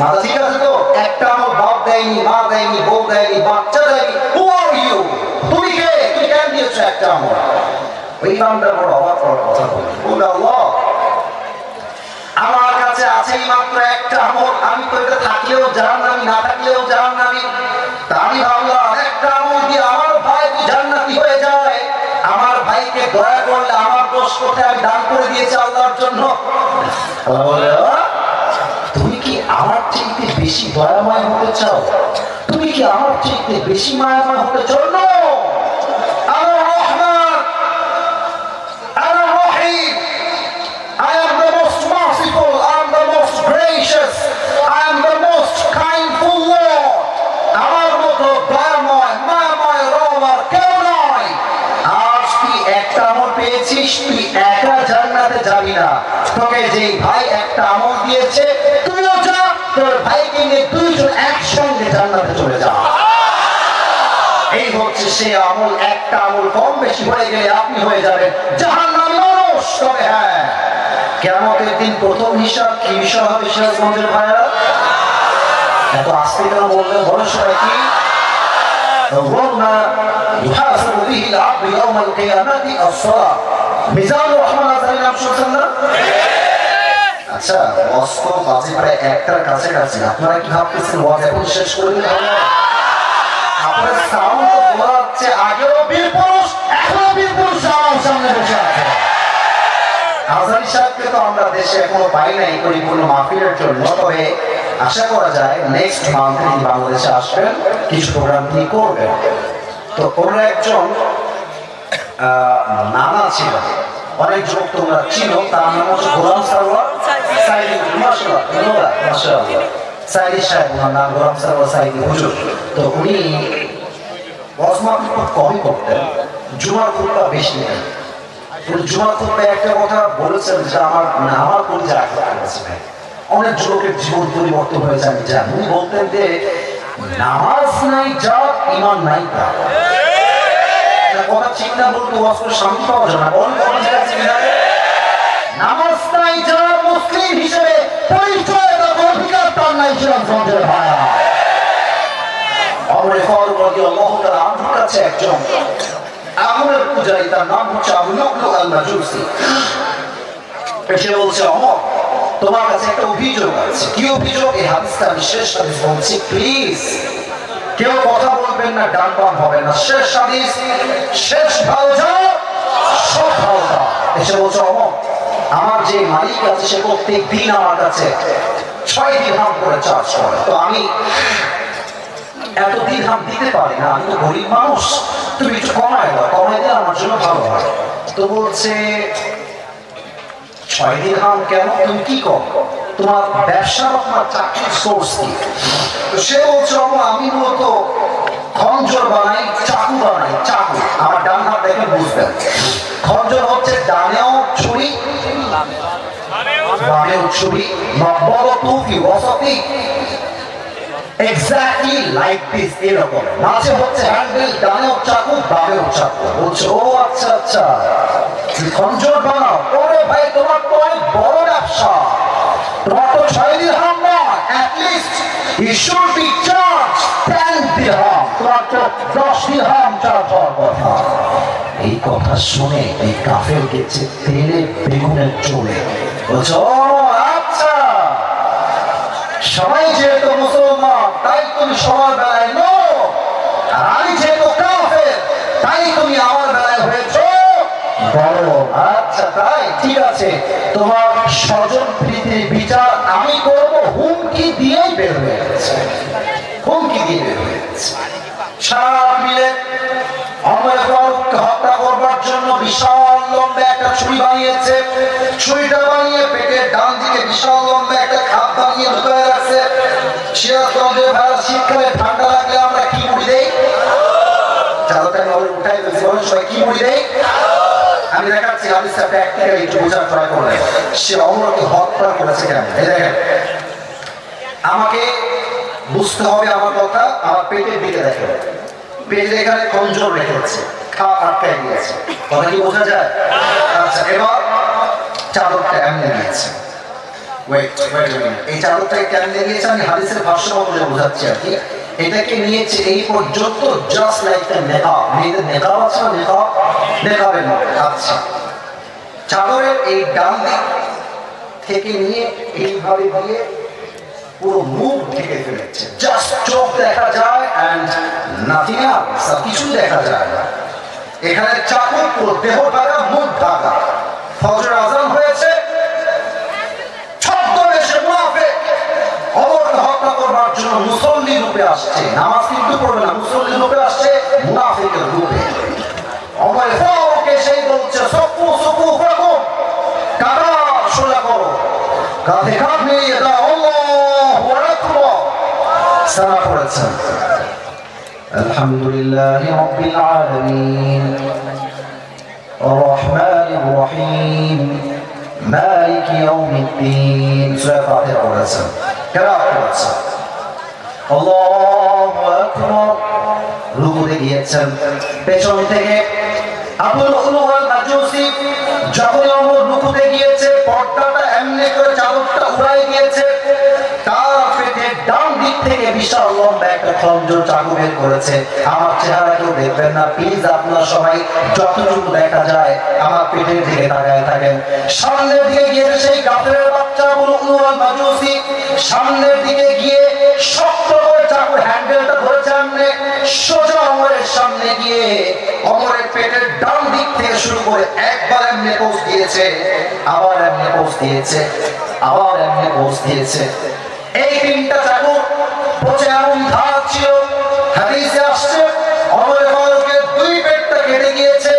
মাথা ঠিক আছে তো? একটা আমল বাপ দেয়নি, মা দেয়নি, বউ দেয়নি, বাচ্চা দেয়নি, who are you? তুমি কে, তুমি কেন দিয়েছো একটা আমল? ওই বান্দা বড় অবাক করার কথা বলবে, আল্লাহ একটা আমল, আমি তো এটা থাকলেও জাহান্নামী, না থাকলেও জাহান্নামী। তা আমি ভাবলাম একটা আমল দিয়ে আমার ভাই জান্নাতি হয়ে যায়, আমার ভাইকে দয়া করলে আমার দোষ কোথায়, আমি দান করে দিয়েছি আল্লাহর জন্য। তুমি কি আমার চাইতে বেশি দয়াময় হতে চাও? তুমি কি আমার চাইতে বেশি মায়াময় হতে চাও? না, আল্লাহ রহমান, আল্লাহ রহিম, I am the most merciful, I am the most gracious, I am the most kindful Lord. আমার মতো দয়াময় মায়াময় রহমান কেউ নয়। আজ তুই একটা আমল পেয়েছিস, তুই একা জান্নাতে যাবি না, তোকে যে ভাই একটা আমল দিয়েছে তুইও যা, তোর ভাইকে নিয়ে দুইজন একসঙ্গে জান্নাতে চলে যা। এই হচ্ছে সে আমল। একটা আমল কম বেশি হয়ে গেলে আপনি হয়ে যাবেন জাহান্নামী মানুষ। তবে হ্যাঁ, কিয়ামতের দিন প্রথম হিসাব কি বিষয় হবে সিরাজগঞ্জের ভাইরা? এত আস্তে কেন বললেন? বলো সবাই কি? يحاسب به العبد يوم القيامة الصلاة। মিজানুর রহমান আজহারীর নাম শুনছেন না? আচ্ছা, অস্ত বাজে প্রায় একটার কাছাকাছি। আপনারা কি ভাবতেছেন ওয়াজ এখন শেষ করে দিলে হবে? আপনার সাউন্ড তো বলা হচ্ছে আগেও বীর পুরুষ, এখনো বীর পুরুষ আমার সামনে বসে আছে। আজহারী সাহেবকে তো আমরা দেশে এখনো পাই নাই পরিপূর্ণ মাহফিলের জন্য। তবে আশা করা যায় নেক্সট মান্থ তিনি বাংলাদেশে আসবেন, কিছু প্রোগ্রাম তিনি করবেন। তো ওনার একজন নানা ছিল, অনেক যুবক তোমরা চিনো, তার নাম হচ্ছে গোলাম সারওয়ার সাইদি। মাশাআল্লাহ, সাইদি সাহেব ওনার নাম, গোলাম সারওয়ার সাইদি হুজুর। তো উনি ওয়াজ মাহফিল খুব কমই করতেন, জুমার খুতবা বেশি নেন। জুমার খুতবায় একটা কথা বলেছেন যে আমার পরিচয় আঘাত করেছে ভাই, অনেক যুবকের জীবন পরিবর্তন হয়ে যায়। জান উনি বলতেন যে নামাজ নাই যা, ইমান নাই তা। কথা ঠিক না বলতে ওয়াজ করে শান্তি পাওয়া যায় না। নামাজ নাই যা, মুসলিম হিসেবে পরিচয় দেওয়ার অধিকার তার নাই। সিরাজগঞ্জের ভাইয়া, ওমর ফারুক রাদিয়াল্লাহু তাআলা আনহুর কাছে একজন আগুনের পূজারী, তার নাম হচ্ছে আবু লুলু আল মাজুসি, এসে বলছে ওমর, তোমার কাছে একটা অভিযোগ আছে। কি অভিযোগ? এই হাদিসটা আমি শেষ হাদিস বলছি, প্লিজ কেউ কথা বলবেন না, ডান বাম হবে না। শেষ হাদিস, শেষ ভালো যাও, সব ভালো যাও। এসে বলছে ওমর, আমার যে মালিক আছে সে প্রত্যেক দিন আমার কাছে 6 দিরহাম করে চার্জ করে, তো আমি এত দিরহাম দিতে পারি না, আমি তো গরিব মানুষ, তুমি একটু কমায় দাও, কমায় দিলে আমার জন্য ভালো হয়। তো বলছে 6 দিরহাম কেন, তুমি কি করো, তোমার ব্যবসা বা তোমার চাকরির সোর্স কি? তো সে বলছে আমি মূলত খঞ্জর বানাই, চাকু বানাই। চাকু আমার ডান হাত দেখে বুঝবেন, খঞ্জর হচ্ছে ডানেও ছুরি বামেও ছুরি, নব্বরতু ফি ওয়াসাতি, এক্স্যাক্টলি লাইক দিস, এরকম। মাঝে হচ্ছে হ্যান্ডেল, ডানেও চাকু বামেও চাকু। বলছে ও আচ্ছা আচ্ছা, খঞ্জর বানাও। ওরে ভাই, তোমার তো অনেক বড় ব্যবসা, তোমার তো 6 দিরহাম নয়, at least you should be charged 10 দিরহাম, তোমার তো 10 দিরহাম চার্জ হওয়ার কথা। এই কথা শুনে এই কাফের গেছে তেলে বেগুনের চলে। বলছো আচ্ছা, সবাই যেহেতু মুসলমান তাই তুমি সবার বেলায় নো, আর আমি যেহেতু কাফের তাই তুমি আমার বেলায় হয়েছ বড়। আচ্ছা তাই, ঠিক আছে, তোমার স্বজন প্রীতির বিচার আমি করবো। হুমকি দিয়েই বের হয়ে গেছে, হুমকি দিয়ে বের হয়ে গেছে। সারা মিলে ওমর ফারুককে হত্যা করবার জন্য বিশাল লম্বা একটা ছুরি বানিয়েছে। ছুরিটা বানিয়ে পেটের ডান দিকে বিশাল লম্বা একটা খাপ বানিয়ে ঢুকিয়ে রাখছে। সিরাজগঞ্জের ভাইরা শীতকালে ঠান্ডা লাগলে আমরা কি মুড়ি দেই? চাদরটা আমি উঠাই দিয়েছি, বলেন সবাই কি মুড়ি দেই? আমি দেখাচ্ছি হাদিসটা প্র্যাকটিক্যালি একটু বোঝার ট্রাই করলে। সে ওমরকে হত্যা করেছে কেন? এই দেখেন, আমাকে বুঝতে হবে আমার কথা। আমার পেটের দিকে দেখেন, পেটের এখানে কমজোর রেখেছে, খাওয়া আটকায় দিয়েছে, কথা কি বোঝা যায়? আচ্ছা, এবার চাদরটা এমনি নিয়েছে। এই চাদরটাকে কেমনে নিয়েছে আমি হাদিসের ভাষ্য অনুযায়ী বোঝাচ্ছি আর কি। এটাকে নিয়েছে এই পর্যন্ত, জাস্ট লাইক দ্য নেকাব। মেয়েদের নেকাব আছে না, নেকাবের মতো। আচ্ছা, চাদরের এই ডান দিক থেকে নিয়ে এইভাবে দিয়ে পুরো মুখ ঢেকে ফেলেছে, জাস্ট চোখ দেখা যায় এন্ড নাথিং এলস, কিছু দেখা যায় না। এখানে চাকু, পুরো দেহ ঢাকা, মুখ ঢাকা। ফজরের আযান হয়েছে, ছদ্মবেশে মুনাফিক ওমরকে হত্যা করবার জন্য মুসল্লি রূপে আসছে, নামাজ কিন্তু পড়বে না, মুসল্লি রূপে আসছে, মুনাফিকের রূপে। ওমর ফারুক সেই বলছে সফু সফু ফাকুম, কাতার সোজা করো, কাঁধে কাঁধ মিলিয়ে দাও, আল্লাহু আকবার। সানা পড়েছেন আলহামদুলিল্লাহি রাব্বিল আলামিন আর রহমানির রহিম মালিক ইয়াউমিদ্দিন। সূরা ফাতিহা পড়েছেন, কেরাত পড়েছেন, আল্লাহু আকবার। রুকুতে গিয়েছেন, পেছন থেকে আবুল উলুগ আল মাজুসি যখন ওমর রুকুতে গিয়েছে, পর্দাটা এমনি করে চাদরটা উড়াই গিয়েছে, তার পেটে ডান দিক থেকে বিশাল লম্বা একটা খঞ্জর চাকু বের করেছে। আমার চেহারা কেউ দেখবেন না প্লিজ, আপনারা সবাই যতটুকু দেখা যায় আমার পেটের দিকে তাকায় থাকেন। সামনের দিকে গিয়ে সেই কাফেরের বাচ্চা আবুল উলুগ আল মাজুসি সামনের দিকে গিয়ে শক্ত করে চাকুর হ্যান্ডেলটা ধরেছে, এমনি সোজা ওমরের সামনে গিয়ে ওমরের পেটের ডান দিক থেকে শুরু করে একবার এমনি পোজ দিয়েছে, আবার এমনি পোজ দিয়েছে, আবার এমনি পোজ দিয়েছে। এই তিনটা চাকু পোচে এমন ধার ছিল, হাদিসে আসছে ওমর ফারুকের দুই পেটটা কেটে গিয়েছে,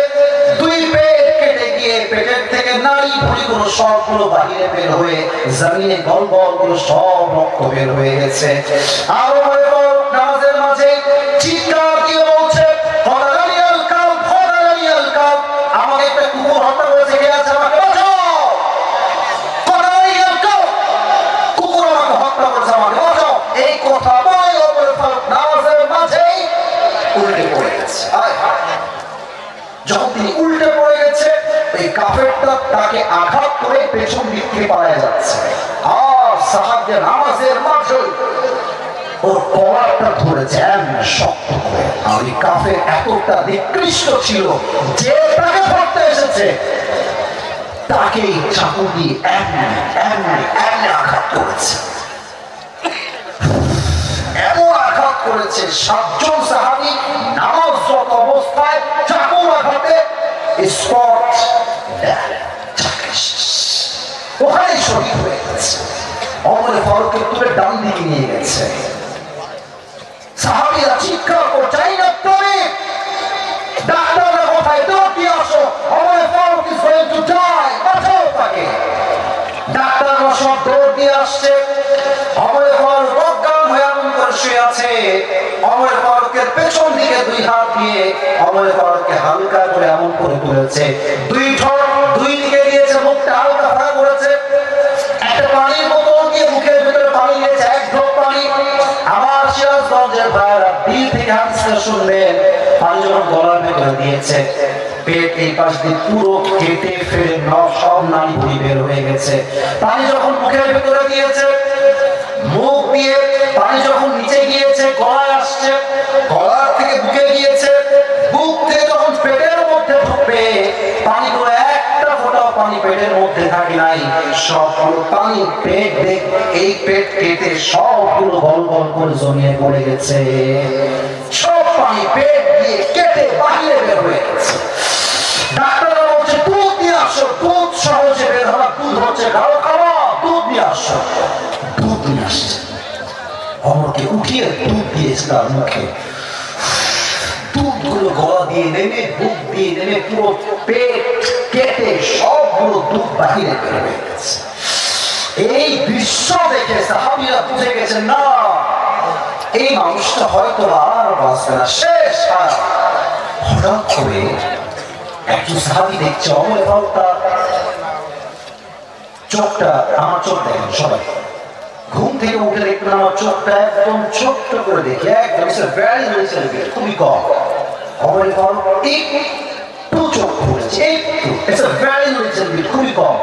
দুই পেট কেটে গিয়ে পেটের থেকে নাড়ি ভুঁড়িগুলো সবগুলো বাহিরে বের হয়ে জমিনে গল গল গুলো সব রক্ত বের হয়ে গেছে। আর ওমর ফারুক নামাজের মাঝে চিৎকার দিয়ে বলছে, ফদালিয়াল কাল, ফদালিয়াল কাল, আমাকে একটা কুকুর হত্যা করেছে, কে আছে আমাকে বাঁচাও, ফদালিয়াল কাল, কুকুর আমাকে হত্যা করেছে, আমাকে বাঁচাও। এই কথা বলে ওমর ফারুক নামাজের মাঝেই উল্টে পড়ে গেছে। যখন তিনি উল্টে পড়ে গেছে, এই কাফেরটা তাকে আঘাত করে পেছন দিক থেকে পালায় যাচ্ছে, আর সাহাবীরা নামাজের মাঝে ওর কলারটা ধরেছে এমন শক্ত করে। আর এই কাফের এতটা নিকৃষ্ট ছিল যে তাকে ধরতে এসেছে তাকে চাকু দিয়ে এমনি এমনি এমনি আঘাত করেছে, এমন আঘাত করেছে সাতজন সাহাবী নামাজরত অবস্থায় চাকুর আঘাতে স্পট ওখানে শহীদ হয়ে গেছে। ওমর ফারুককে তুলে ডান দিকে নিয়ে গেছে, সাহাবীরা চিৎকার করছে, এই না তুমি ডাক্তাররা কোথায়, দৌড় আসো, Omar Faruk is going to die, বাঁচাও তাকে। ডাক্তাররা সব দৌড় দিয়ে আসছে, ওমর ফারুক অজ্ঞান হয়ে এমন করে শুয়ে আছে। ওমর ফারুকের পেছন দিকে দুই হাত দিয়ে ওমর ফারুককে হালকা করে এমন করে তুলেছে, দুই ঠোঁট দুই দিকে দিয়েছে, মুখটা হালকা ফাঁকা করেছে, একটা পানির বোতল দিয়ে মুখের ভিতরে পানি দিয়েছে, এক ঢোক পানি। আমার সিরাজগঞ্জের ভাইরা দিল থেকে হাদিসটা শুনবেন, পানি যখন গলার ভেতরে দিয়েছে, পেট এই পাশ দিয়ে পুরো কেটে ফেলে সব নাড়ি ভুঁড়ি বের হয়ে গেছে। পানি যখন মুখের ভেতরে দিয়েছে, মুখ দিয়ে পানি যখন নিচে গিয়েছে, গলায় আসছে, গলার থেকে বুকে গিয়েছে, বুক থেকে যখন পেটের মধ্যে ঢুকবে, পানিগুলো একটা ফোঁটাও পানি পেটের মধ্যে থাকে নাই, সবগুলো পানি পেট দেখ এই পেট কেটে সবগুলো গল গল করে জমিয়ে পড়ে গেছে, সব পানি পেট দিয়ে কেটে বাহিরে বের হয়ে গেছে। ডাক্তাররা বলছে দুধ নিয়ে আসো, দুধ সহজে বের হওয়া, দুধ হচ্ছে গাঢ় খাওয়া, দুধ নিয়ে আসো। দুধ নিয়ে আসছে, ওমরকে উঠিয়ে দুধ দিয়েছে তার মুখে, দুধগুলো গলা দিয়ে নেমে বুক দিয়ে নেমে পুরো পেট কেটে সবগুলো দুধ বাহিরে বের হয়ে গেছে। এই দৃশ্য দেখে সাহাবীরা বুঝে গেছেন, না এই মানুষটা হয়তো আর বাঁচবে না, শেষ। হঠাৎ করে একজন সাহাবী দেখছে ওমর ফারুক তার চোখটা, আমার চোখ দেখেন সবাই, ঘুম থেকে উঠে দেখবেন আমার চোখটা একদম ছোট্ট করে দেখে, একদম খুবই কম। ওমর ফারুক একটু চোখ খুলেছে, একটু, খুবই কম,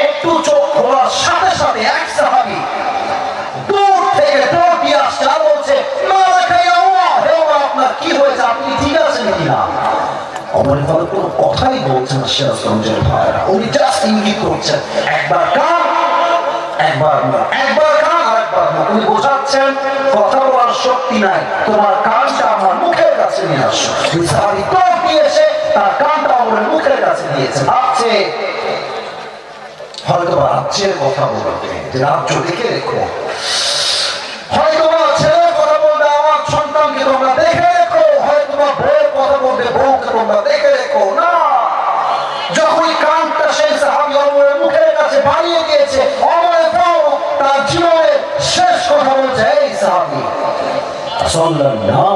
একটু চোখ খোলার সাথে সাথে এক সাহাবী দূর থেকে দৌড় দিয়ে আসছে আর বলছে, আপনার কি হয়েছে, আপনি ঠিক আছেন কিনা? ওমর ফারুক কোনো কথাই বলছেন না সিরাজগঞ্জের ভাইরা, উনি জাস্ট ইঙ্গিত করছেন, একবার কান একবার না, একবার কান আর একবার না। তুমি বোঝাচ্ছেন কথা বলার শক্তি নাই, তোমার কানটা আমার মুখের কাছে নিয়ে আসো। সাহাবী দৌড় দিয়েছে, তার কানটা আমার মুখের কাছে দিয়েছে। ভাবছে হয়তো রাজ্যের কথা বলবে, যে রাজ্য দেখে রেখো, হয়তো ছেলের কথা বলবে আমার সন্তানকে তোমরা দেখে রেখো, হয়তো বউয়ের কথা বলবে বউকে তোমরা দেখে রেখো। না, যখন কানটা সেই সাহাবী ওমরের মুখের কাছে বাড়িয়ে দিয়েছে, ওমরের ফারুক তার জীবনের শেষ কথা বলছে, এই সাহাবী সাল্লাল্লাহু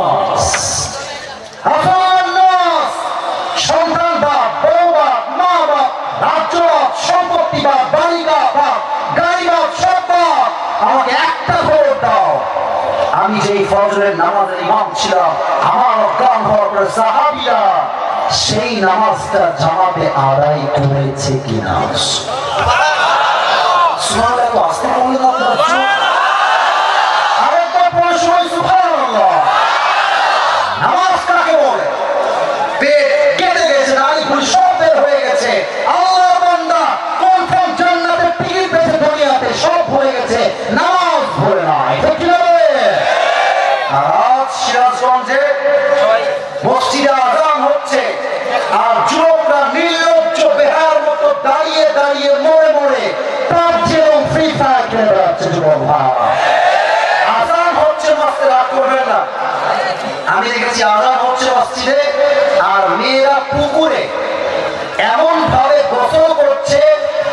সন্তান বাপ, বউ বাপ, মা বাপ, রাজ্য বাপ, সম্পত্তি বাপ, বাড়ি বাপ, গাড়ি বাপ, সব বাপ, আমাকে একটা খবর দাও, আমি যেই ফজরের নামাজের ইমাম ছিলাম, আমার অজ্ঞান হওয়ার পরে সাহাবীরা সেই নামাজটা জামাতে আদায় করেছে কিনা। সুবহানাল্লাহ, তো আস্তে বললেন আপনারা, আরেকবার পড়ে সবাই সুবহানাল্লাহ। নামাজ কাকে বলে? পেট কেটে গেছে, নারী পুরুষ সব বের হয়ে গেছে, আল্লাহর বান্দা কনফার্ম জান্নাতের টিকিট পেয়েছে, দুনিয়াতে সব হয়ে গেছে, নামাজ ভরে নাই। ঠিক কি বলে? আজ সিরাজগঞ্জে মসজিদে আযান হচ্ছে, আর যুবকরা নির্লজ্জ বেহার মতো দাঁড়িয়ে দাঁড়িয়ে মোড়ে মোড়ে পাবজি এবং ফ্রি ফায়ার খেলে বেড়াচ্ছে। যুবক ভাই, আযান হচ্ছে মসজিদে, রাগ করবেন না, আমি দেখেছি আযান হচ্ছে মসজিদে, আর মেয়েরা পুকুরে এমন ভাবে গোসল করছে,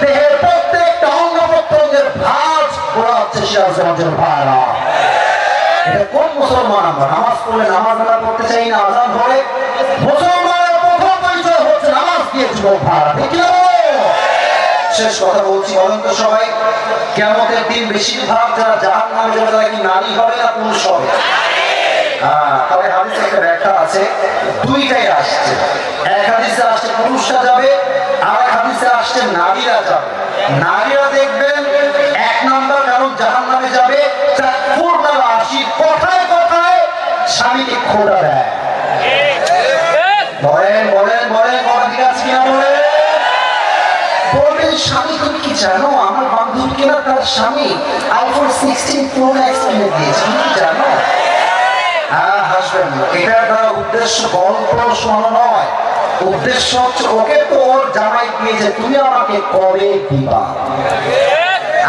দেহের প্রত্যেকটা অঙ্গ প্রত্যঙ্গের ভাঁজ করা হচ্ছে। সিরাজগঞ্জের ভাইরা, এটা কোন মুসলমান? আমরা নামাজ পড়লে নামাজ আদা করতে চাই না, আযান ধরে মুসলমানের প্রথম পরিচয় হচ্ছে নামাজ দিয়ে। যুবক ভাইরা, ঠিক না? শেষ কথা বলছি, বলেন তো সবাই, কিয়ামতের দিন বেশিরভাগ যারা জাহান্নামে যাবে তারা কি নারী হবে না পুরুষ হবে? তবে হাদিসে একটা ব্যাখ্যা আছে, দুইটাই আসছে। এক হাদিসে আসছে পুরুষরা যাবে, আর এক হাদিসে আসছে নারীরা যাবে। নারীরা দেখবেন এক নাম্বার কারণ জাহান্নামে যাবে, পূর্ণ রাশি কথায় কথায় স্বামীকে খোঁটা দেয়। বলেন বলেন বলেন, কথা ঠিক আছে কিনা বলেন? বলবেন স্বামী তুমি কি জানো আমার বান্ধবীকে না তার স্বামী আইফোন 16 প্রো ম্যাক্স কিনে দিয়েছে, তুমি কি জানো? হ্যাঁ, হাসবেন না, এটার দ্বারা উদ্দেশ্য গল্প শোনানো নয়, উদ্দেশ্য হচ্ছে ওকে তো ওর জামাই দিয়েছে, তুমি আমাকে কবে দিবা?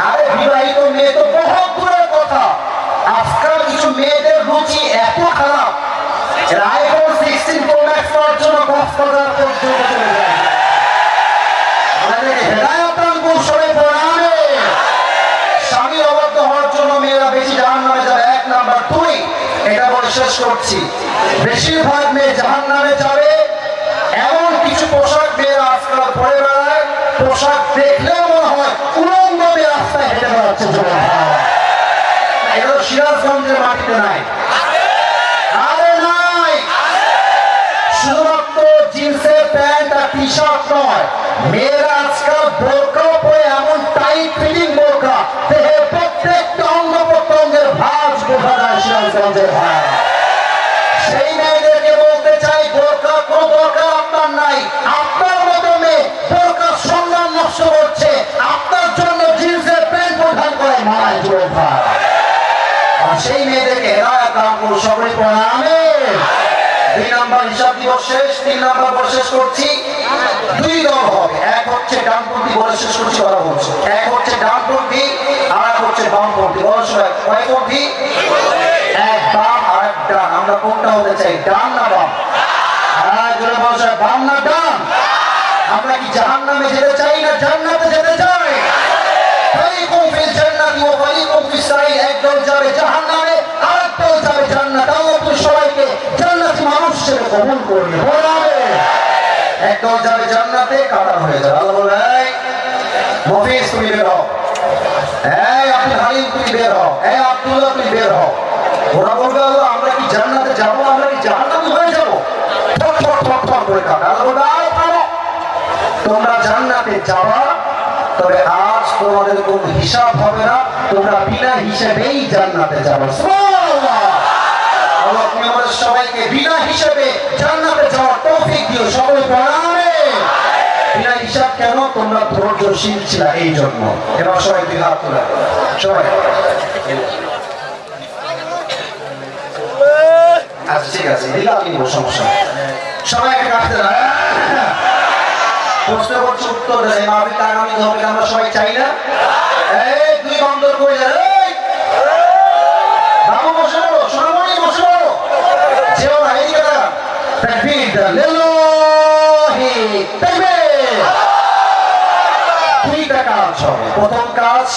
আরে বিবাহিত মেয়ে তো বহুত দূরের কথা, আজকাল কিছু মেয়েদের রুচি এত খারাপ, আইফোন 16 প্রো ম্যাক্স পাওয়ার জন্য কক্সবাজার পর্যন্ত চলে যায়। আমাদের হেদায়েতান কৌশলে পড়াবে, স্বামী অবাধ্য হওয়ার জন্য মেয়েরা বেশি জাহান্নামে যাবে। এক নাম্বার। দুই, এটা বলে শেষ করছি, বেশিরভাগ মেয়ে জাহান্নামে যাবে এমন কিছু পোশাক মেয়েরা আজকাল পরে বেড়ায়, পোশাক দেখলেও মনে হয় উলঙ্গ মেয়ে রাস্তায় হেঁটে বেড়াচ্ছে। এটা সিরাজগঞ্জের মাটিতে নাই, আরে নাই। শুধুমাত্র জিন্সের প্যান্ট আর টি শার্ট নয়, মেয়েরা আজকাল বোরকা পরে, এমন টাইট ফিটিং বোরকা, দেহের প্রত্যেকটা অঙ্গ প্রত্যঙ্গের ভাঁজ বোঝা যায়। সিরাজগঞ্জের ভাই, সেই মেয়েদেরকে বলতে চাই বোরকা কোনো দরকার আপনার নাই, আপনার মতো মেয়ে বোরকার সম্মান নষ্ট করছে, আপনার জন্য জিন্সের প্যান্ট পরিধান করে মানায়। যুবক ভাই, সেই মেয়েদেরকে হেদায়েতান কৌশলে পড়াবে। 2 নাম্বার হিসাব দিবস শেষ, 3 নাম্বার বলে শেষ করছি। 2 দল হবে, এক হচ্ছে ডানপন্থী, বলে শেষ করছি কথা বলছি, এক হচ্ছে ডানপন্থী আর এক হচ্ছে বামপন্থী। বলো সবাই, কয়পন্থী? এক বাম আর এক ডান। আমরা কোনটা হতে চাই, ডান না বাম? হ্যাঁ, জোরে বলো সবাই, বাম না ডান? আমরা কি জাহান্নামে যেতে চাই না জান্নাতে যেতে চাই? ফারিকুম ফিল জান্নাতি ওয়া ফারিকুম ফিস সাঈর, একদল যাবে জাহান্নামে আর একদল যাবে জান্নাতে। আল্লাহ তো সবাইকে জান্নাতি মানুষ হিসেবে কবুল করবে। বলবে একদল যাবে জান্নাতে, কাটার হয়ে যাবে। আল্লাহ বলবে, এই মফিজ তুমি বের হও, এই আব্দুল হালিম তুমি বের হও, এই আব্দুল্লাহ তুমি বের হও। ওরা বলবে আল্লাহ আমরা কি জান্নাতে যাবো, আমরা কি জাহান্নামী হয়ে যাবো? ঠক ঠক ঠক ঠক করে কাটা। আল্লাহ বলবে, আরে থামো, তোমরা জান্নাতে যাবা, তবে আজ তোমাদের কোন হিসাব হবে না, তোমরা বিনা হিসেবেই জান্নাতে যাবে। সুবহানাল্লাহ। আল্লাহ তুমি আমাদের সবাইকে বিনা হিসেবে জান্নাতে যাওয়ার তৌফিক দিও। সকলে পড়াবে। বিনা হিসাব কেন? তোমরা ধৈর্যশীল ছিল এই জন্য। এবার সবাই দুই হাত তোলা, সবাই। আচ্ছা ঠিক আছে, দিলে আমি নিব, সমস্যা নেই। সবাই একটা কাটতে না, প্রশ্ন করছে উত্তর দেয়। মাহফিল আগামী হবে, আমরা সবাই চাই না? এই দুই বন্দর করে যায়, বাবু বসে বলো, সোনামণি বসে বলো, যেও না, এই কথা। তাকবীর লিল্লাহি তাকবীর। দুইটা কাজ হবে। প্রথম কাজ,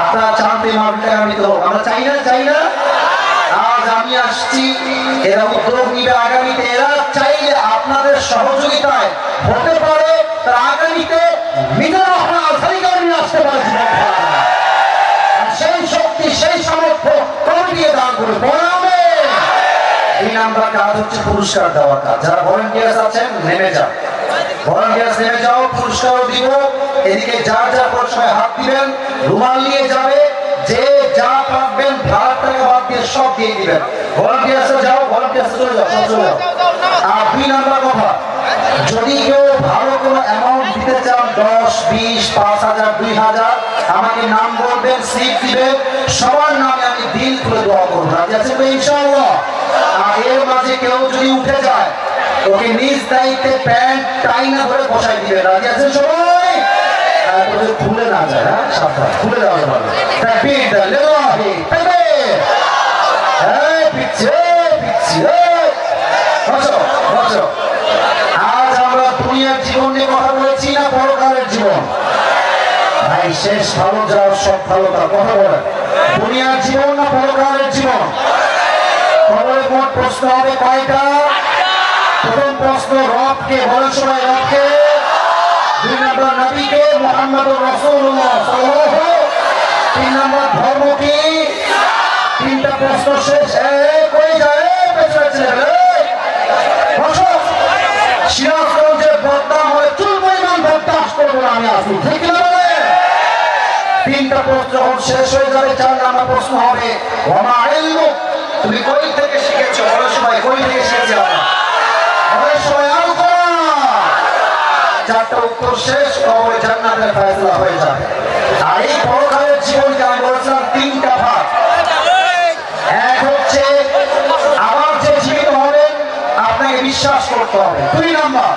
আপনারা চান্তে মাহফিল আগামীতে হোক, আমরা চাই না? চাই না? আজ আমি আসছি, এরা উদ্যোগ নিবে আগামীতে। এরা চাইলে আপনাদের সহযোগিতায় হতে পারে তার আগামীতে মিজানুর রহমান আজহারীকে নিয়ে আসতে পারে। সেই শক্তি, সেই সামর্থ্য কমিয়ে দান করে বলাবে। এই নাম্বার কাজ হচ্ছে পুরস্কার দেওয়ার কাজ। যারা ভলান্টিয়ার্স আছেন নেমে যাও, ভলান্টিয়ার্স নেমে যাও, পুরস্কারও দিব। এদিকে যার যার পর সময় হাত দিবেন, রুমাল নিয়ে যাবে, যে যা পাবেন ভাড়ার টাকা বাদ দিয়ে সব দিয়ে দিবেন। ভলান্টিয়ার্সে যাও, ভলান্টিয়ার্সে চলে যাও, সব চলে যাও। আর দুই নাম্বার কথা, যদি কেউ ভালো কোনো অ্যামাউন্ট দিতে চান, 10, 20, 5,000, 2,000, আমাকে নাম বলবেন, স্লিপ দিবেন, সবার নামে আমি দিল করে দোয়া করবো। রাজি আছেন তো ইনশাআল্লাহ? আর এর মাঝে কেউ যদি উঠে যায়, ওকে নিজ দায়িত্বে প্যান্ট টাই না ধরে বসাই দিবেন। রাজি আছেন সবাই? খুলে না যায়, হ্যাঁ সাবধান, খুলে দেওয়া ভালো। তাকবীর লিল্লাহি তাকবীর। এই পিছে পিছে বসো বসো। আজ আমরা দুনিয়ার জীবন নিয়ে কথা বলেছি না পরকালের জীবন? ভাই শেষ ভালো যাও, সব ভালো তার কথা বলেন। দুনিয়ার জীবন না পরকালের জীবন? খবরের মোট প্রশ্ন হবে কয়টা? প্রথম প্রশ্ন রবকে, বলেন সবাই রবকে। দুই নম্বর নবীকে, মুহাম্মদুর রাসূলুল্লাহ সাল্লাল্লাহু। তিন নম্বর ধর্ম কি? তিনটা প্রশ্ন শেষ। কই যায় পেছনে ছেলে? বসো। সিরাজগঞ্জের বদনাম হয়ে চুল পরিমাণ বদনাম করবো না আমি আসি, ঠিক না? তিনটা প্রশ্ন যখন শেষ হয়ে যাবে, 4 নম্বর প্রশ্ন হবে ওমা ইলমুক, তুমি কই থেকে শিখেছো? বলো সবাই, কই থেকে শিখেছো? বলো সবাই আরো করো। 4টা উত্তর শেষ, কবরে জান্নাতের ফয়সালা হয়ে যাবে। আর এই পরকালের জীবনকে আমি বলেছিলাম 3টা ভাগ। এক হচ্ছে আবার যে জীবিত হবেন আপনাকে বিশ্বাস করতে হবে। 2 নম্বর,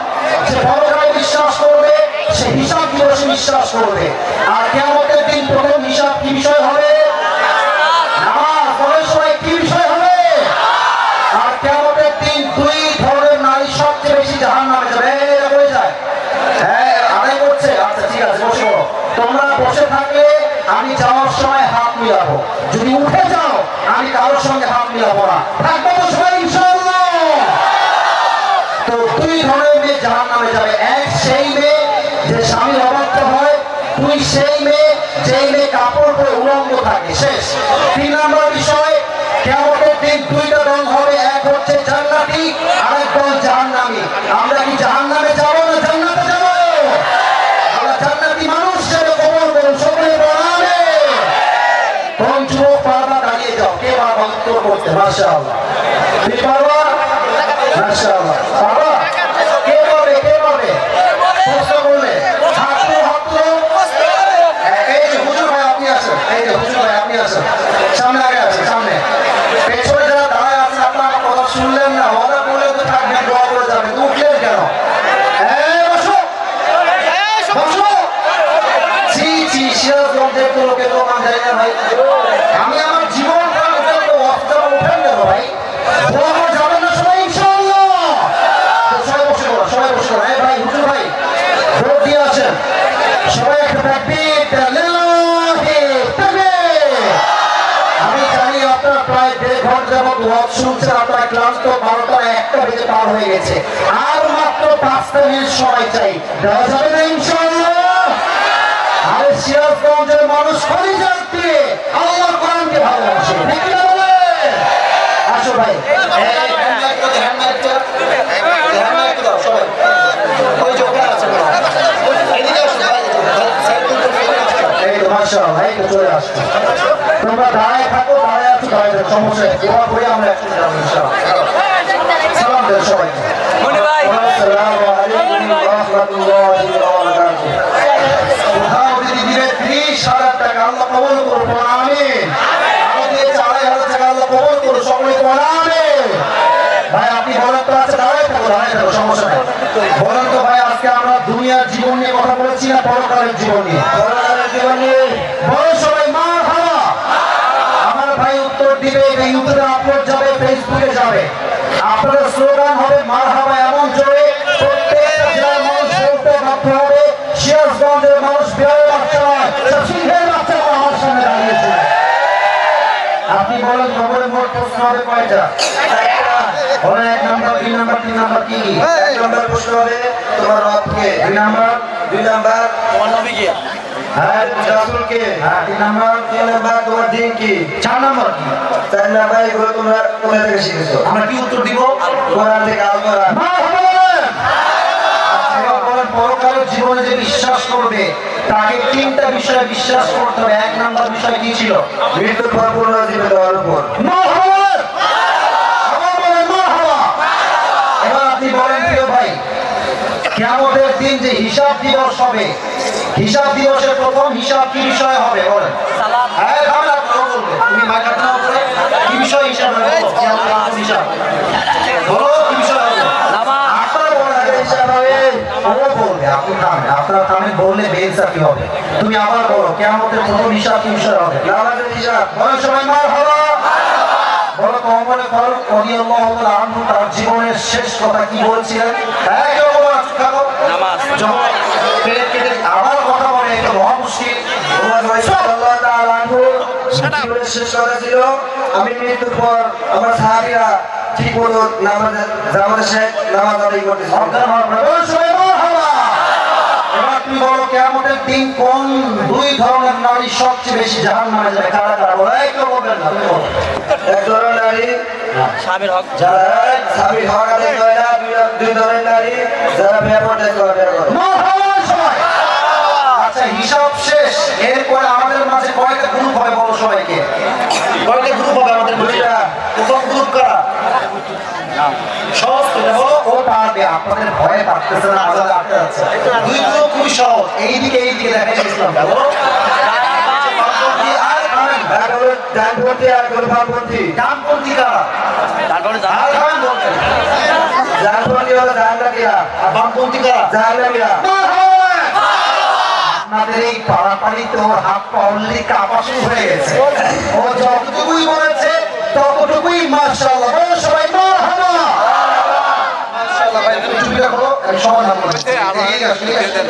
যে পরকালে বিশ্বাস করবে সে হিসাব দিবসে বিশ্বাস করবে। আর কিয়ামতের দিন প্রথম হিসাব কি বিষয় হবে? নামাজ। বলে সবাই কি বিষয় হবে? আর কিয়ামতের দিন 2 ধরনের নারী সবচেয়ে বেশি জাহান্নামে যাবে। এরা হয়ে যায়, হ্যাঁ আদায় করছে। আচ্ছা ঠিক আছে, বসে পড়ো। তোমরা বসে থাকলে আমি যাওয়ার সময় হাত মিলাবো, যদি উঠে যাও আমি কারোর সঙ্গে হাত মিলাবো না। থাকবো তো সবাই ইনশাআল্লাহ? তো 2 ধরনের মেয়ে জাহান্নামে যাবে। এক সেই মেয়ে যে স্বামীর অবাধ্য হয়, 2 সেই মেয়ে যেই মেয়ে কাপড় পরে উলঙ্গ থাকে। শেষ। 3 নম্বর বিষয়, কিয়ামতের দিন 2টা দল হবে, এক হচ্ছে জান্নাতি আর এক দল জাহান্নামী। আমরা কি জাহান্নামে যাব না জান্নাতে যাব? আমরা জান্নাতি মানুষ হিসেবে কবুল করুন, সকলে বলাবে। কোন যুবক পারবা দাঁড়িয়ে যাও, কে পারবা উত্তর করতে? মাশাআল্লাহ। তুমি পারবা? মাশাআল্লাহ। পারবা? কে পারবে? কে পারবে? প্রশ্ন করলে হাত তুলো, হাত তুলো। এই যে হুজুর ভাই আপনি আসেন, এই যে হুজুর ভাই আপনি আসেন, সামনে আগে আসেন, সামনে। পেছনে যারা দাঁড়ায় আছেন আপনারা আমার কথা শুনলেন না, ওরা বলে তো থাকবেন, দোয়া করে যাবেন, উঠলেন কেন? বসো বসো। জি জি, সিরাজগঞ্জের তো লোকে তো নাম জানি না ভাই। আমি আমার জীবন উঠেন কেন ভাই? দোয়া করে যাবেন না সবাই ইনশাআল্লাহ? সবাই বসে পড়ো, সবাই বসে পড়ো। ভাই হুজুর ভাই ভোট দিয়ে আসেন সবাই। একটা তাকবীর লিল্লাহি তাকবীর। আমি জানি আপনারা প্রায় 1.5 ঘন্টা যাবত ওয়াজ শুনছেন, আপনারা ক্লান্ত, 12টা 1টা বেজে পার হয়ে গেছে। আর মাত্র 5 মিনিট সময় চাই, দেওয়া যাবে না ইনশাআল্লাহ? আরে সিরাজগঞ্জের মানুষ কলিজার দিয়ে আল্লাহর কোরআনকে ভালোবাসে, ঠিক না বলে? আসো ভাই, সবাই ওই যে ওখানে আছে, এদিকে আসো ভাই। এই তো মাশাআল্লাহ, এই তো চলে আসছে। তোমরা দাঁড়ায় থাকো, দাঁড়ায় আছো, দাঁড়ায় থাকো, সমস্যা নেই। দোয়া করে আমরা একসাথে যাবো ইনশাআল্লাহ। সালাম দেন সবাইকে। আসসালামু আলাইকুম। রাহমাতুল্লাহি ওয়া বারাকাতুহু। কোথাও যদি দিবে 30,000 টাকা আল্লাহ কবুল করুন, আমিন। আরো দিয়ে 4,000 টাকা আল্লাহ কবুল করুন, সকলে বলেন আমিন। ভাই আপনি বলেন তো, আছে দাঁড়ায় থাকো, সমস্যা নেই। বলেন তো ভাই, আজকে আমরা দুনিয়ার জীবন নিয়ে কথা বলেছি না পরকালের জীবন নিয়ে? পরকালের জীবনে বলো সবাই মারহাবা। আমার ভাই উত্তর দিবে, এই উত্তরে আপলোড যাবে, ফেসবুকে যাবে। আপনাদের স্লোগান হবে মারহাবা এমন জোরে প্রত্যেকটা জেলার মানুষ বলতে বাধ্য হবে। সিরাজগঞ্জের মানুষ বিহারের বাচ্চারা, সিংহের বাচ্চারা আমার সামনে দাঁড়িয়েছে। আপনি বলেন খবরের মোট প্রশ্ন হবে কয়টা? বলেন 1 নাম্বার, 2 নাম্বার, 3 নাম্বার কি? 1 নম্বর প্রশ্ন হবে তোমার রবকে, 2 নাম্বার, 2 নাম্বার হ্যাঁ রাসূলকে, 3 নাম্বার, 3 নাম্বার তোমার দিন কি, 4 নাম্বার কি? 4 নাম্বার এগুলো তোমরা কোথা থেকে শিখেছো? আমরা কি উত্তর দিব? কোরআন থেকে, আল কোরআন। বলেন পরকালের জীবনে যে বিশ্বাস করবে তাকে 3টা বিষয়ে বিশ্বাস করতে হবে। 1 নাম্বার বিষয় কি ছিল? মৃত্যুর পর পুনরুজ্জীবিত হওয়ার উপর। এবার আপনি বলেন প্রিয় ভাই, কিয়ামতের দিন যে হিসাব দিবস হবে, হিসাব দিবসের প্রথম হিসাব কি বিষয় হবে বলেন? হ্যাঁ আমরা বলবো, তুমি মাইকাতে নাও করে কি বিষয় হিসাব হবে? কিয়ামতের প্রথম হিসাব বলো, কি বিষয় হবে? আপনারা বলেন আগে হিসাব হবে। ও বলবে, আপনি থামেন, আপনারা থামেন, বললে বেইনসাফি হবে। তুমি আবার বলো, কিয়ামতের প্রথম হিসাব কি বিষয় হবে? নামাজের হিসাব। বলেন সবাই মারহাবা। বলো তো ওমর ফারুক রাদিয়াল্লাহু তাআলা আনহু তার জীবনের শেষ কথা কি বলছিলেন? এই ওমর থাকো, নামাজ। যখন পেট কেটে আবার কথা বলে, এটা মহা মুশকিল। ওমর রাদিয়াল্লাহু তাআলা আনহু জীবনের শেষ কথা ছিল, আমি মৃত্যুর পর আমার সাহাবীরা ঠিক মতো জামাতের সাথে নামাজ আদায় করতেছে। বলেন সবাই মারহাবা। এবার তুমি বলো, কিয়ামতের দিন কোন 2 ধরনের নারী সবচেয়ে বেশি জাহান্নামে যাবে? কারা কারা বলো? এই কেউ বলবেন না, তুমি বলো। এক ধরনের নারী যারা স্বামীর হক আদায় করে না, 2 ধরনের নারী যারা বেপরদায় চলাফেরা করে। মারহাবা সবাই। আচ্ছা হিসাব শেষ, এরপরে আমাদের মাঝে কয়টা গ্রুপ হবে বলো সবাইকে? কয়টা গ্রুপ হবে আমাদের মাঝে? 2টা। প্রথম গ্রুপ কারা? সহজ করে বলো, ও পারবে। আপনাদের ভয়ে পারতেছে না, আলাদা আটকে যাচ্ছে। 2 গ্রুপ খুবই সহজ, এইদিকে দেখেন ইসলাম বলো। এক হলো ডানপন্থী, আর এক হলো বামপন্থী। ডানপন্থী কারা? আর খাবেন বলতেন। ডানপন্থী হলো জাহান্নামীরা, আর বামপন্থী কারা? জাহান্নামীরা। আপনাদের এই পাড়াপাড়িতে ওর হাত পা অলরেডি কাঁপা শুরু হয়ে গেছে। ও যতটুকুই বলেছে ততটুকুই মাশাআল্লাহ। বলো সবাই মারহাবা। মাশাআল্লাহ ভাই, তুমি চুপটা করো, আমি সমাধান করব। ঠিক আছে, ঠিক আছে।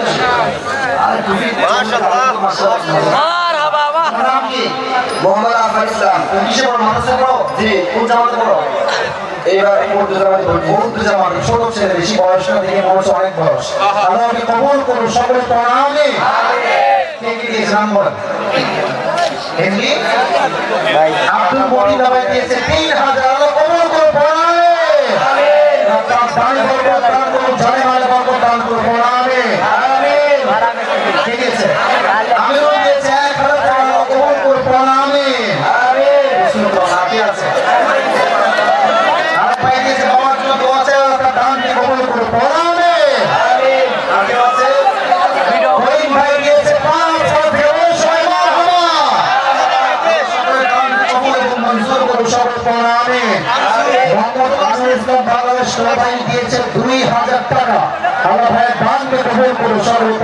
আরে তুমি মাশাআল্লাহ, মাশাআল্লাহ। মারহাবা। নাম কি? মোহাম্মদ আফার ইসলাম। তুমি কিসে পড়ো? মাদ্রাসায় পড়ো? জি। কোন জামাতে পড়ো? এইবার উর্দু জামাতে পড়ছি। উর্দু জামাতে। ছোট ছেলে, বেশি বয়স না, দেখে মনে হচ্ছে অনেক বয়স। আল্লাহ আপনি কবুল করুন, সকলে পড়া আমিন। কে কে দিয়েছে নাম বলেন? এমনি আব্দুল মতিন দাবাই দিয়েছে 3,000। আল্লাহ কবুল করুন, পড়া আমিন। তার দান করুন, দান করুন, জানে মালে বরকত দান করুন, পড়া আমিন। কে দিয়েছে? আমিরুল দিয়েছে 1,000 টাকা। আল্লাহ কবুল করুন, পড়া আমিন। শুনুন, হাতে আছে। আর ভাই দিয়েছে বাবার জন্য দোয়া চাই, আপনার দানকে কবুল করুন, পড়া আমিন। আগে আছে ওই ভাই দিয়েছে 5,000 টাকা। সবাই মারহাবা। সকলের দানকে কবুল এবং মঞ্জুর করুন, সকলে পড়া আমিন। মোহাম্মদ আমিনুল ইসলাম বাংলাদেশ সেনাবাহিনী দিয়েছে 2,000 টাকা। আল্লাহ ভাইয়ের দানকে কবুল করুন, সকলে